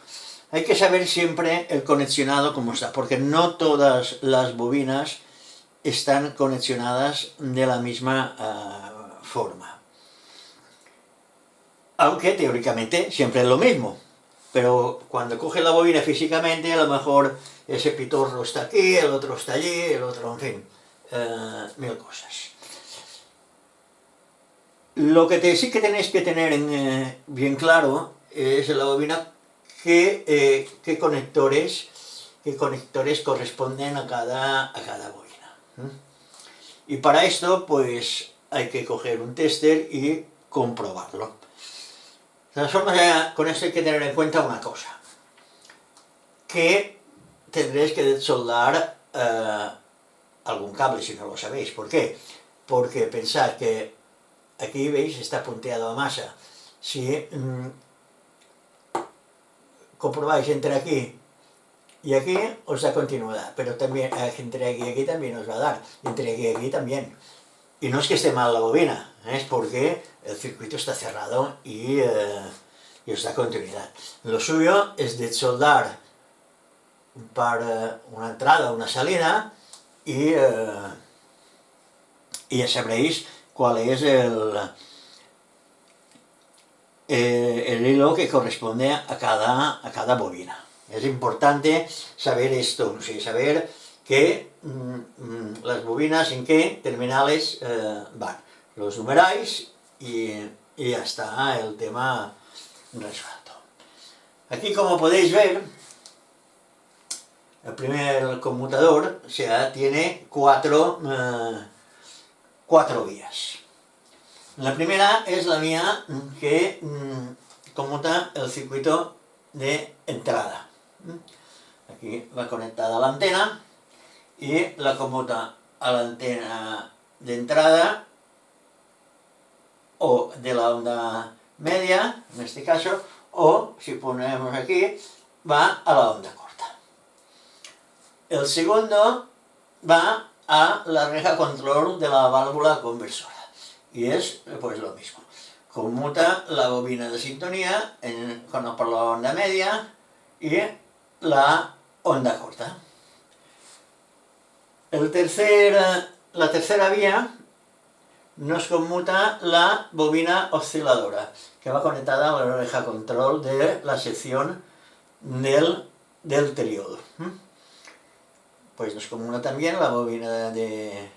hay que saber siempre el conexionado como está, porque no todas las bobinas están conexionadas de la misma forma. Aunque teóricamente siempre es lo mismo, pero cuando coge la bobina físicamente, a lo mejor ese pitorro está aquí, el otro está allí, el otro, en fin, mil cosas. Lo que sí que tenéis que tener bien claro es la bobina qué conectores corresponden a cada bobina. Y para esto, pues, hay que coger un tester y comprobarlo. De todas formas, con esto hay que tener en cuenta una cosa, que tendréis que soldar algún cable si no lo sabéis. ¿Por qué? Porque pensad que aquí, veis, está punteado a masa. Si comprobáis entre aquí y aquí, os da continuidad, pero también entre aquí y aquí también os va a dar, entre aquí y aquí también. Y no es que esté mal la bobina, es porque el circuito está cerrado y os da continuidad. Lo suyo es de soldar para una entrada o una salida y ya sabréis cuál es el hilo que corresponde a cada bobina. Es importante saber esto, saber que las bobinas en qué terminales van. Los numeráis y ya está el tema resuelto. Aquí, como podéis ver, el primer conmutador tiene cuatro vías. La primera es la vía que conmuta el circuito de entrada. Aquí va conectada a la antena y la conmuta a la antena de entrada o de la onda media, en este caso, o si ponemos aquí, va a la onda corta. El segundo va a la reja control de la válvula conversora y es pues lo mismo. Conmuta la bobina de sintonía por la onda media y la onda corta. La tercera vía nos conmuta la bobina osciladora, que va conectada a la reja control de la sección del triodo. Pues nos conmuta también la bobina de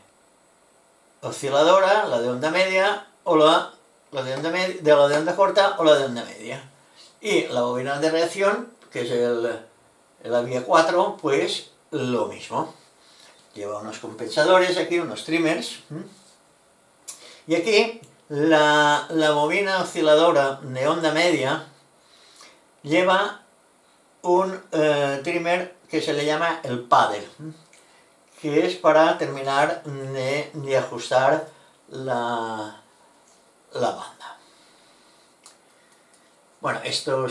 osciladora, la de onda media, o la de onda corta o la de onda media. Y la bobina de reacción, que es la vía 4, pues lo mismo. Lleva unos compensadores aquí, unos trimmers. Y aquí la bobina osciladora de onda media lleva un trimmer que se le llama el paddle, que es para terminar de ajustar la banda. Bueno, estas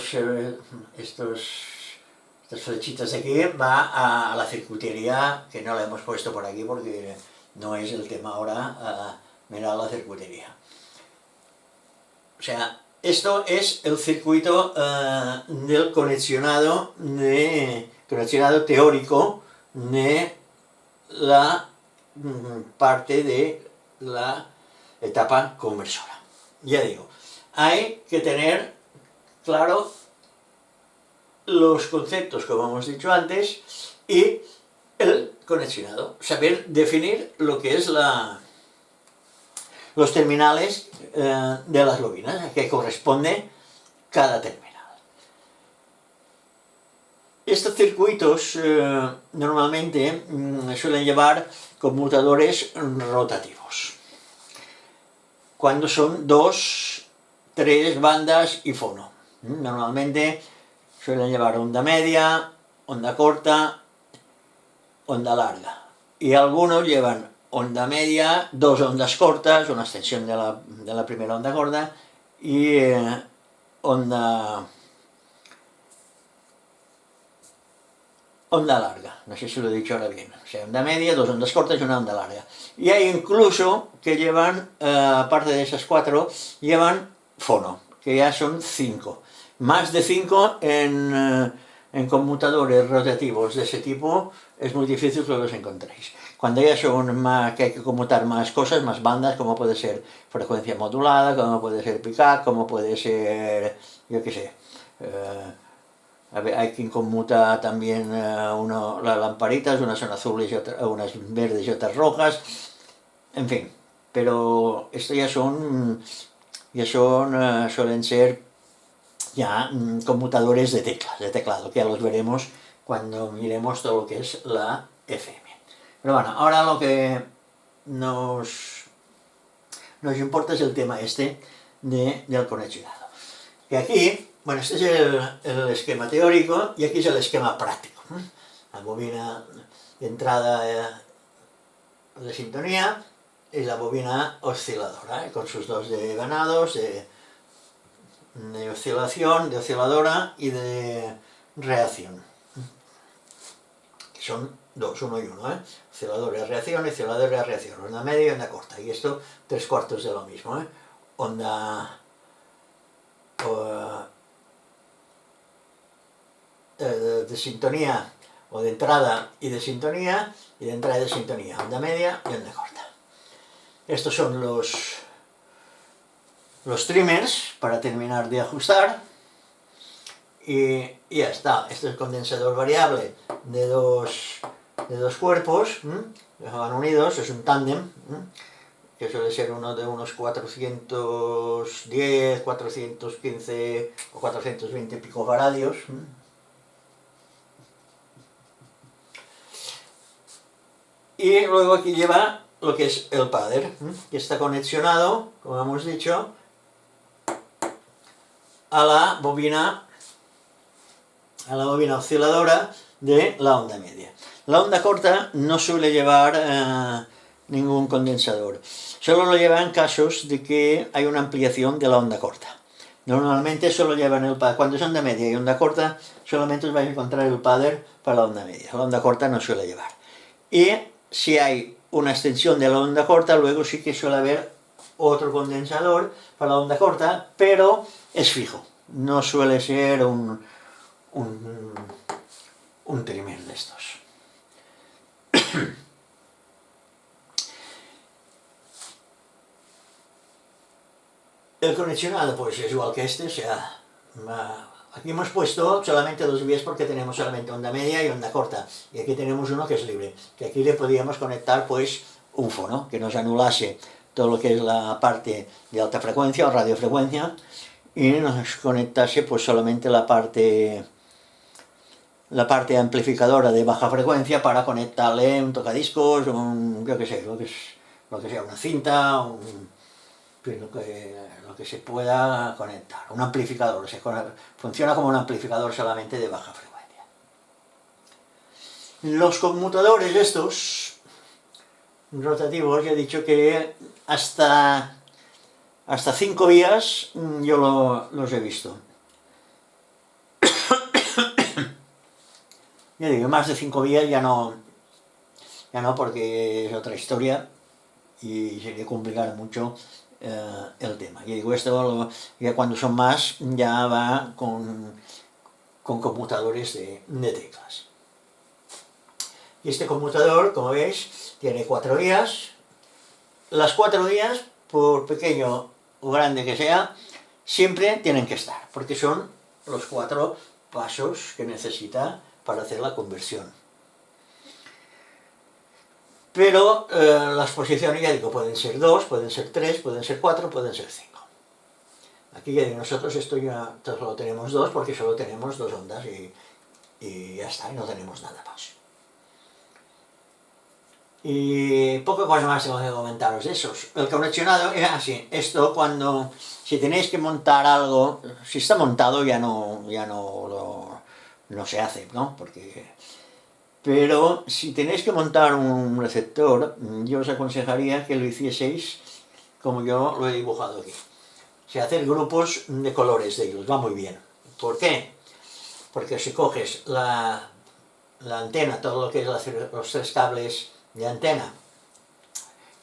flechitas de aquí va a la circuitería, que no la hemos puesto por aquí porque no es el tema ahora, mirar la circuitería. O sea, esto es el circuito del conexionado teórico de la parte de la etapa conversora. Ya digo, hay que tener claro los conceptos, como hemos dicho antes, y el conexionado. Saber definir lo que es los terminales de las bobinas, a qué corresponde cada terminal. Estos circuitos normalmente suelen llevar conmutadores rotativos, cuando son 2, 3 bandas y fono. Normalmente suelen llevar onda media, onda corta, onda larga. Y algunos llevan onda media, 2 ondas cortas, una extensión de la primera onda corta, y onda larga. No sé si lo he dicho ahora bien. O sea, onda media, 2 ondas cortas y una onda larga. Y hay incluso que llevan, aparte de esas 4, llevan fono, que ya son 5. Más de 5 en conmutadores rotativos de ese tipo es muy difícil que los encontréis. Cuando ya son más, que hay que conmutar más cosas, más bandas, como puede ser frecuencia modulada, como puede ser pick-up, como puede ser, yo qué sé, hay quien conmuta también las lamparitas, unas son azules y unas verdes y otras rojas, en fin, pero esto suelen ser ya conmutadores de teclado, que ya los veremos cuando miremos todo lo que es la FM. Pero bueno, ahora lo que nos importa es el tema del conexionado. Que aquí, bueno, este es el esquema teórico y aquí es el esquema práctico. La bobina de entrada de sintonía y la bobina osciladora, con sus 2 ganados de oscilación, de osciladora y de reacción. Que son 2, 1 y 1, oscilador de reacción y oscilador de reacción, onda media y onda corta. Y esto 3/4 de lo mismo, onda de sintonía o de entrada y de sintonía, y de entrada y de sintonía, onda media y onda corta. Estos son los trimmers para terminar de ajustar y ya está. Este es el condensador variable de dos cuerpos que van unidos, es un tándem que suele ser uno de unos 410, 415 o 420 picofaradios. Y luego aquí lleva lo que es el padder, que está conexionado, como hemos dicho, a la bobina osciladora de la onda media. La onda corta no suele llevar ningún condensador. Solo lo lleva en casos de que hay una ampliación de la onda corta. Normalmente solo llevan el padder. Cuando son de media y onda corta, solamente os vais a encontrar el padder para la onda media. La onda corta no suele llevar. Y si hay una extensión de la onda corta, luego sí que suele haber otro condensador para la onda corta, pero es fijo. No suele ser un trimmer de estos. El conexionado pues es igual que este, o sea, aquí hemos puesto solamente dos vías porque tenemos solamente onda media y onda corta, y aquí tenemos uno que es libre, que aquí le podíamos conectar pues UFO, ¿no? Que nos anulase todo lo que es la parte de alta frecuencia o radiofrecuencia y nos conectase pues solamente la parte amplificadora de baja frecuencia para conectarle un tocadiscos, yo qué sé, lo que sea, una cinta, lo que se pueda conectar, un amplificador, funciona como un amplificador solamente de baja frecuencia. Los conmutadores estos rotativos, ya he dicho que hasta 5 vías yo los he visto. Ya digo, más de 5 vías ya no porque es otra historia y sería complicar mucho el tema. Ya digo, esto ya cuando son más ya va con conmutadores de teclas. Y este conmutador, como veis, tiene 4 vías. Las 4 vías, por pequeño o grande que sea, siempre tienen que estar, porque son los 4 pasos que necesita para hacer la conversión. Pero las posiciones, ya digo, pueden ser 2, pueden ser 3, pueden ser 4, pueden ser 5. Aquí ya digo, nosotros esto ya solo tenemos 2 porque solo tenemos 2 ondas y ya está, y no tenemos nada más. Y poca cosa más tengo que comentaros de esos. El conexionado es así, esto si tenéis que montar algo, si está montado ya no se hace, ¿no? Pero si tenéis que montar un receptor, yo os aconsejaría que lo hicieseis como yo lo he dibujado aquí. O sea, hacer grupos de colores de ellos, va muy bien. ¿Por qué? Porque si coges la antena, todo lo que es los 3 cables de antena,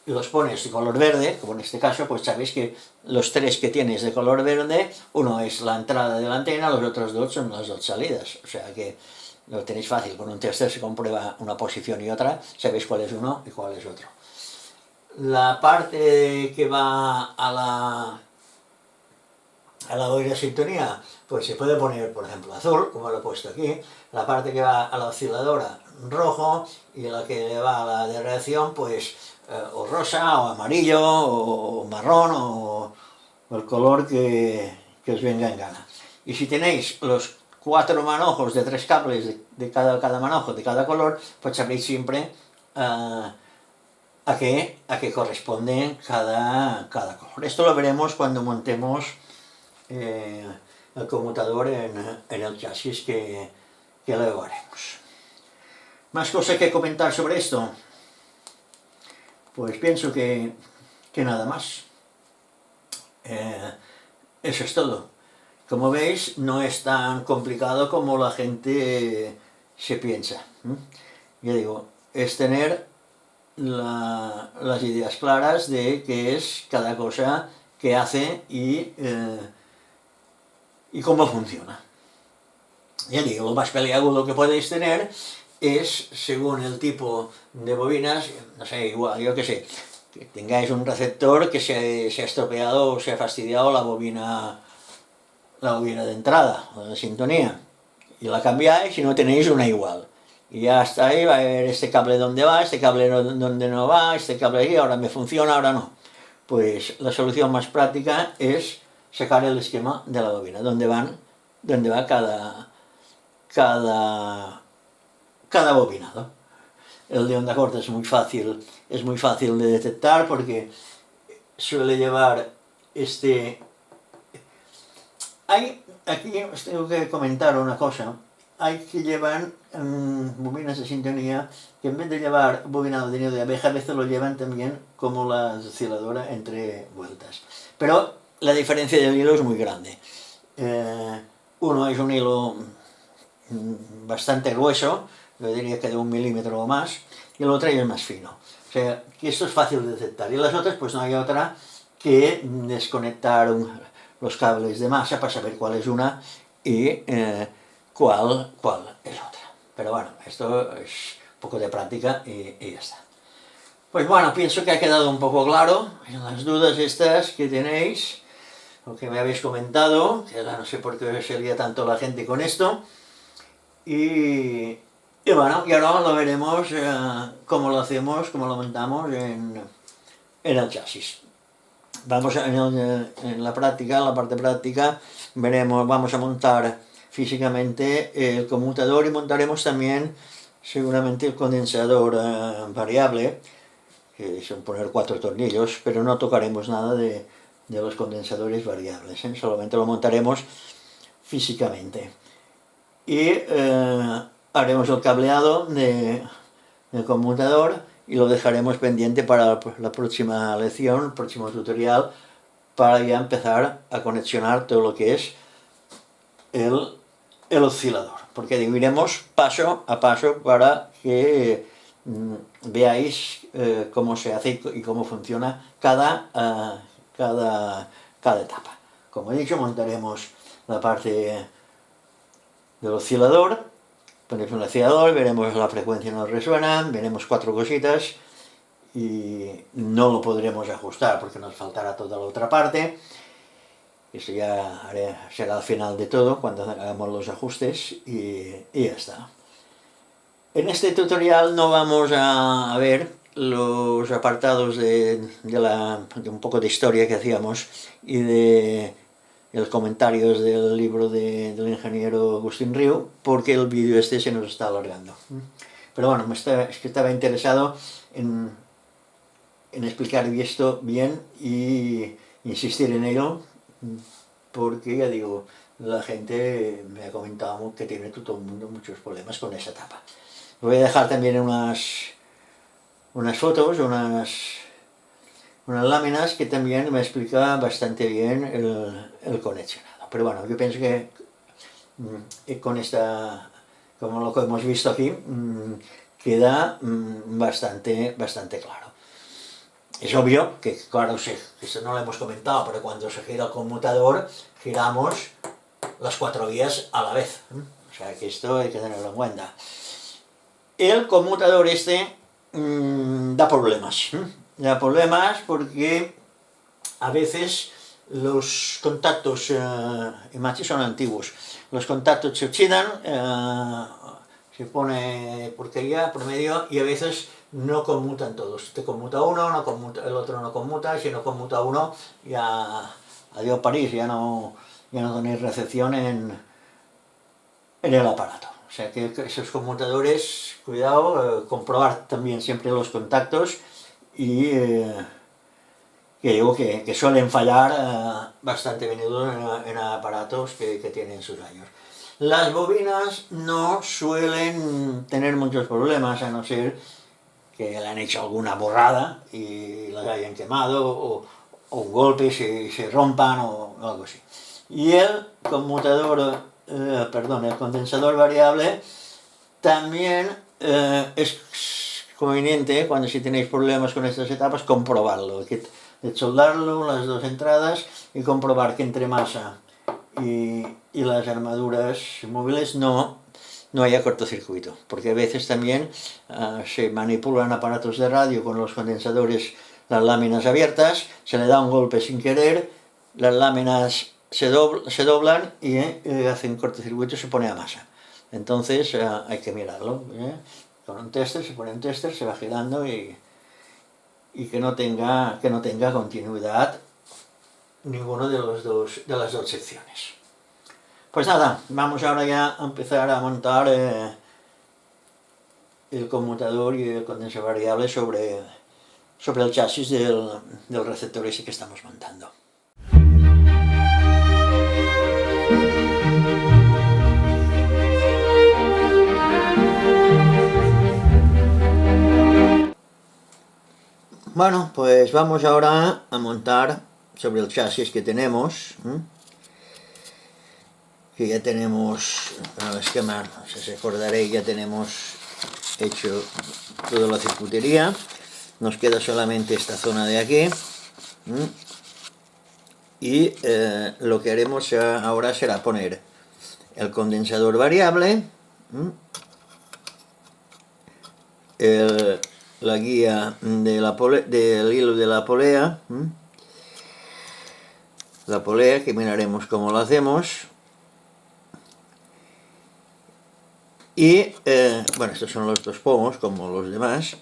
y los pones de color verde, como en este caso, pues sabéis que los 3 que tienes de color verde, uno es la entrada de la antena, los otros 2 son las 2 salidas. O sea que lo tenéis fácil, con un tester se comprueba una posición y otra, sabéis cuál es uno y cuál es otro. La parte que va a la bobina de sintonía, pues se puede poner, por ejemplo, azul, como lo he puesto aquí, la parte que va a la osciladora, rojo, y la que va a la de reacción, pues o rosa, o amarillo, o marrón, o el color que os venga en gana. Y si tenéis los 4 manojos de 3 cables de cada manojo, de cada color, pues sabéis siempre a qué corresponde cada color. Esto lo veremos cuando montemos el conmutador en el chasis que luego haremos. ¿Más cosas que comentar sobre esto? Pues pienso que nada más. Eso es todo. Como veis, no es tan complicado como la gente se piensa. Ya digo, es tener las ideas claras de qué es cada cosa que hace y cómo funciona. Ya digo, lo más peliagudo que podéis tener es, según el tipo de bobinas, no sé, igual, yo qué sé, que tengáis un receptor que se ha estropeado o se ha fastidiado la bobina de entrada o de sintonía, y la cambiáis y no tenéis una igual. Y ya está ahí, va a ver este cable dónde va, este cable dónde no va, este cable aquí, ahora me funciona, ahora no. Pues la solución más práctica es sacar el esquema de la bobina, dónde va cada bobinado. El de onda corta es muy fácil de detectar porque suele llevar aquí os tengo que comentar una cosa. hay que llevar bobinas de sintonía que en vez de llevar bobinado de nido de abeja, a veces lo llevan también como la osciladora entre vueltas. Pero la diferencia del hilo es muy grande. Uno es un hilo bastante grueso, yo diría que de 1 milímetro o más, y el otro es más fino. O sea, que esto es fácil de detectar. Y las otras, pues no hay otra que desconectar los cables de masa para saber cuál es una y cuál es otra. Pero bueno, esto es un poco de práctica y ya está. Pues bueno, pienso que ha quedado un poco claro en las dudas estas que tenéis, lo que me habéis comentado, que ahora no sé por qué se lía tanto la gente con esto. Y bueno, y ahora lo veremos cómo lo hacemos, cómo lo montamos en el chasis. Vamos en la práctica, en la parte práctica, vamos a montar físicamente el conmutador y montaremos también seguramente el condensador variable, que son poner 4 tornillos, pero no tocaremos nada de los condensadores variables, solamente lo montaremos físicamente. Y haremos el cableado del conmutador y lo dejaremos pendiente para la próxima lección, el próximo tutorial, para ya empezar a conexionar todo lo que es el oscilador, porque iremos paso a paso para que veáis cómo se hace y cómo funciona cada etapa. Como he dicho, montaremos la parte del oscilador, ponemos un oscilador, veremos la frecuencia no resuena, veremos 4 cositas y no lo podremos ajustar porque nos faltará toda la otra parte. Eso ya será al final de todo, cuando hagamos los ajustes y ya está. En este tutorial no vamos a ver los apartados de un poco de historia que hacíamos y de los comentarios del libro del ingeniero Agustín Riu, porque el vídeo este se nos está alargando. Pero bueno, es que estaba interesado en explicar esto bien y insistir en ello, porque ya digo, la gente me ha comentado que tiene todo el mundo muchos problemas con esa etapa. Voy a dejar también unas fotos, unas láminas que también me explica bastante bien el conexionado. Pero bueno, yo pienso que con como lo que hemos visto aquí, queda bastante claro. Es obvio que, claro, esto no lo hemos comentado, pero cuando se gira el conmutador, giramos las 4 vías a la vez. O sea que esto hay que tenerlo en cuenta. El conmutador este da problemas. Da problemas porque a veces los contactos, y son antiguos, los contactos se oxidan, se pone porquería por medio y a veces no conmutan todos. Te conmuta uno, no conmuta, el otro no conmuta, y si no conmuta uno, ya adiós París, ya no tenéis recepción en el aparato. O sea que esos conmutadores, cuidado, comprobar también siempre los contactos y que digo que suelen fallar bastante a menudo en aparatos que tienen sus años. Las bobinas no suelen tener muchos problemas, a no ser que le han hecho alguna borrada y las hayan quemado o un golpe y se rompan o algo así. Y el condensador variable también es conveniente, cuando si tenéis problemas con estas etapas, comprobarlo, de soldarlo, las 2 entradas, y comprobar que entre masa y las armaduras móviles no haya cortocircuito, porque a veces también se manipulan aparatos de radio con los condensadores, las láminas abiertas, se le da un golpe sin querer, las láminas se doblan y hacen cortocircuito y se pone a masa. Entonces hay que mirarlo. Con un tester, se pone un tester, se va girando y que no tenga continuidad ninguno de las dos secciones. Pues nada, vamos ahora ya a empezar a montar el conmutador y el condensador variable sobre el chasis del receptor ese que estamos montando. Bueno, pues vamos ahora a montar sobre el chasis que tenemos, que ya tenemos, el esquema, si se acordaréis, ya tenemos hecho toda la circuitería. Nos queda solamente esta zona de aquí. Y lo que haremos ahora será poner el condensador variable, la guía del hilo de la polea, que miraremos cómo lo hacemos. Y bueno, estos son los dos pomos como los demás,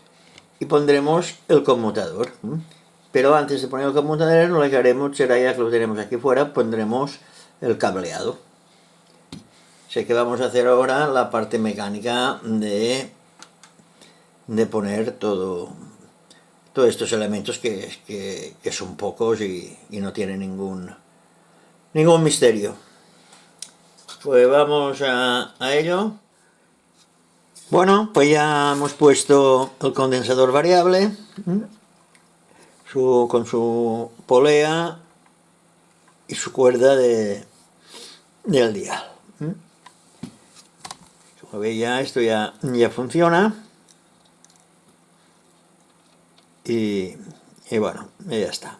y pondremos el conmutador. Pero antes de poner el conmutador, lo que haremos será, ya que lo tenemos aquí fuera, pondremos el cableado. Sé que vamos a hacer ahora la parte mecánica de poner todos estos elementos que son pocos y no tienen ningún misterio. Pues vamos a ello. Bueno, pues ya hemos puesto el condensador variable con su polea y su cuerda del dial. Como veis, ya esto ya funciona. Y bueno, ya está.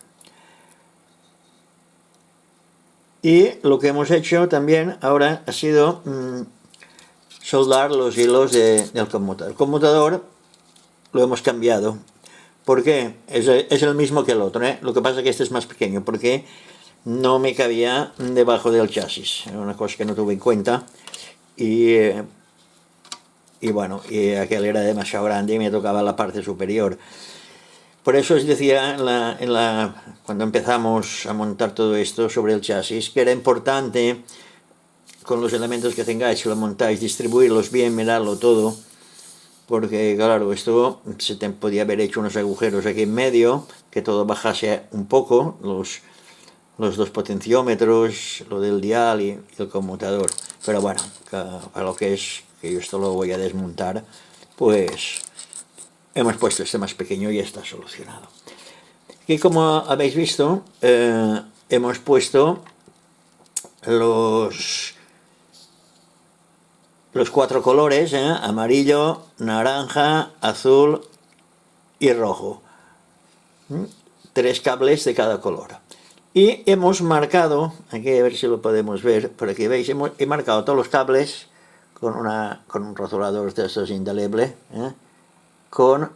Y lo que hemos hecho también ahora ha sido soldar los hilos del conmutador. El conmutador lo hemos cambiado. ¿Por qué? Es el mismo que el otro, ¿eh? Lo que pasa es que este es más pequeño, porque no me cabía debajo del chasis. Era una cosa que no tuve en cuenta. Y bueno, y aquel era demasiado grande y me tocaba la parte superior. Por eso os decía cuando empezamos a montar todo esto sobre el chasis, que era importante, con los elementos que tengáis, si lo montáis, distribuirlos bien, mirarlo todo, porque claro, esto se podía haber hecho unos agujeros aquí en medio, que todo bajase un poco, los dos potenciómetros, lo del dial y el conmutador. Pero bueno, para lo que es, que yo esto lo voy a desmontar, pues hemos puesto este más pequeño y ya está solucionado. Y como habéis visto, hemos puesto los 4 colores, amarillo, naranja, azul y rojo. 3 cables de cada color. Y hemos marcado, aquí a ver si lo podemos ver, por aquí veis, he marcado todos los cables con un rotulador de estos indeleble, con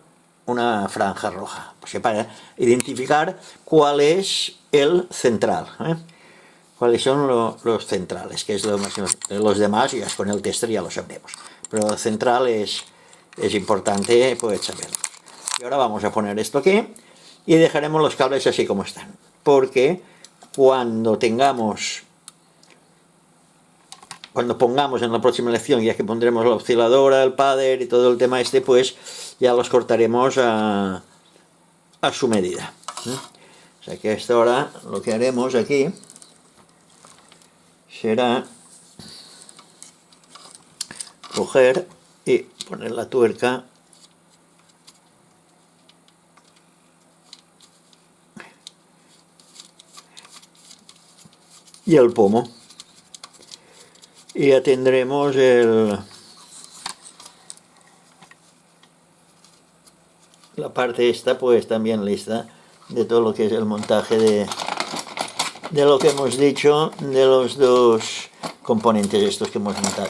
una franja roja, pues para identificar cuál es el central, cuáles son los centrales, que es lo más, los demás ya con el tester ya lo sabremos, pero el central es importante pues saberlo. Y ahora vamos a poner esto aquí y dejaremos los cables así como están, porque cuando pongamos en la próxima lección, ya que pondremos la osciladora, el padder y todo el tema pues ya los cortaremos a su medida. O sea que hasta ahora lo que haremos aquí será coger y poner la tuerca y el pomo. Y ya tendremos la parte esta pues también lista de todo lo que es el montaje de lo que hemos dicho de los dos componentes estos que hemos montado,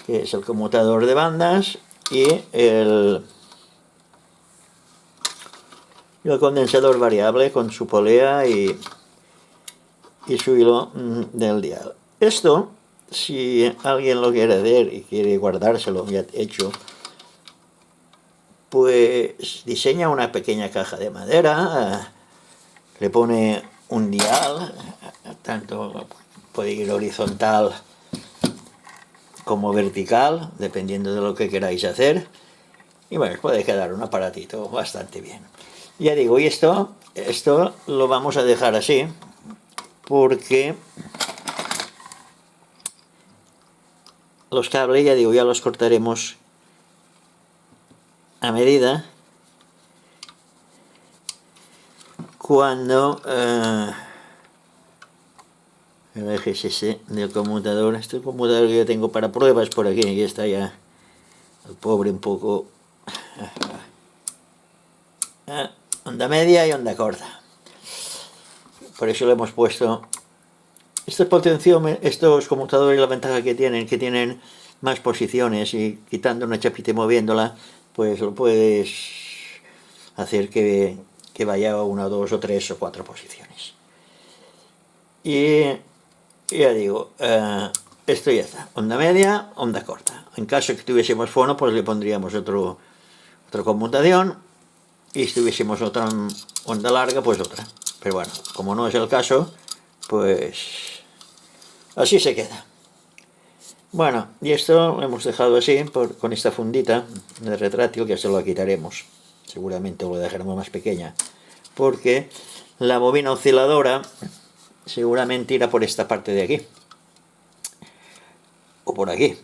que es el conmutador de bandas y el condensador variable con su polea y su hilo del dial. Esto, si alguien lo quiere hacer y quiere guardárselo ya hecho, pues diseña una pequeña caja de madera, le pone un dial, tanto puede ir horizontal como vertical, dependiendo de lo que queráis hacer, y bueno, puede quedar un aparatito bastante bien. Ya digo, y esto lo vamos a dejar así, porque los cables, ya digo, ya los cortaremos a medida cuando el eje es ese del conmutador. Este es el conmutador que yo tengo para pruebas por aquí. Aquí está ya el pobre un poco. Onda media y onda corta. Por eso le hemos puesto estos conmutadores. La ventaja que tienen más posiciones, y quitando una chapita y moviéndola, pues lo puedes hacer que vaya a 1, 2 o 3 o 4 posiciones. Y ya digo, esto ya está, onda media, onda corta. En caso que tuviésemos fono, pues le pondríamos otra conmutación, y si tuviésemos otra onda larga, pues otra. Pero bueno, como no es el caso, pues así se queda. Bueno, y esto lo hemos dejado así, con esta fundita de retráctil, que se lo quitaremos. Seguramente lo dejaremos más pequeña, porque la bobina osciladora seguramente irá por esta parte de aquí, o por aquí,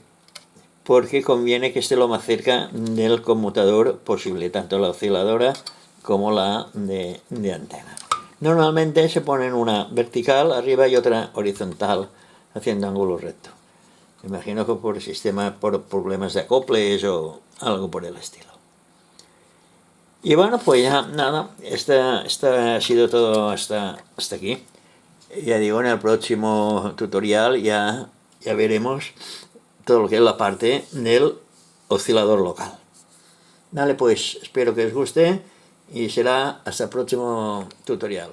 porque conviene que esté lo más cerca del conmutador posible, tanto la osciladora como la de antena. Normalmente se ponen una vertical arriba y otra horizontal, haciendo ángulo recto. Me imagino que por problemas de acoples o algo por el estilo. Y bueno, pues ya nada, esta ha sido todo hasta aquí. Ya digo, en el próximo tutorial ya veremos todo lo que es la parte del oscilador local. Vale, pues espero que os guste y será hasta el próximo tutorial.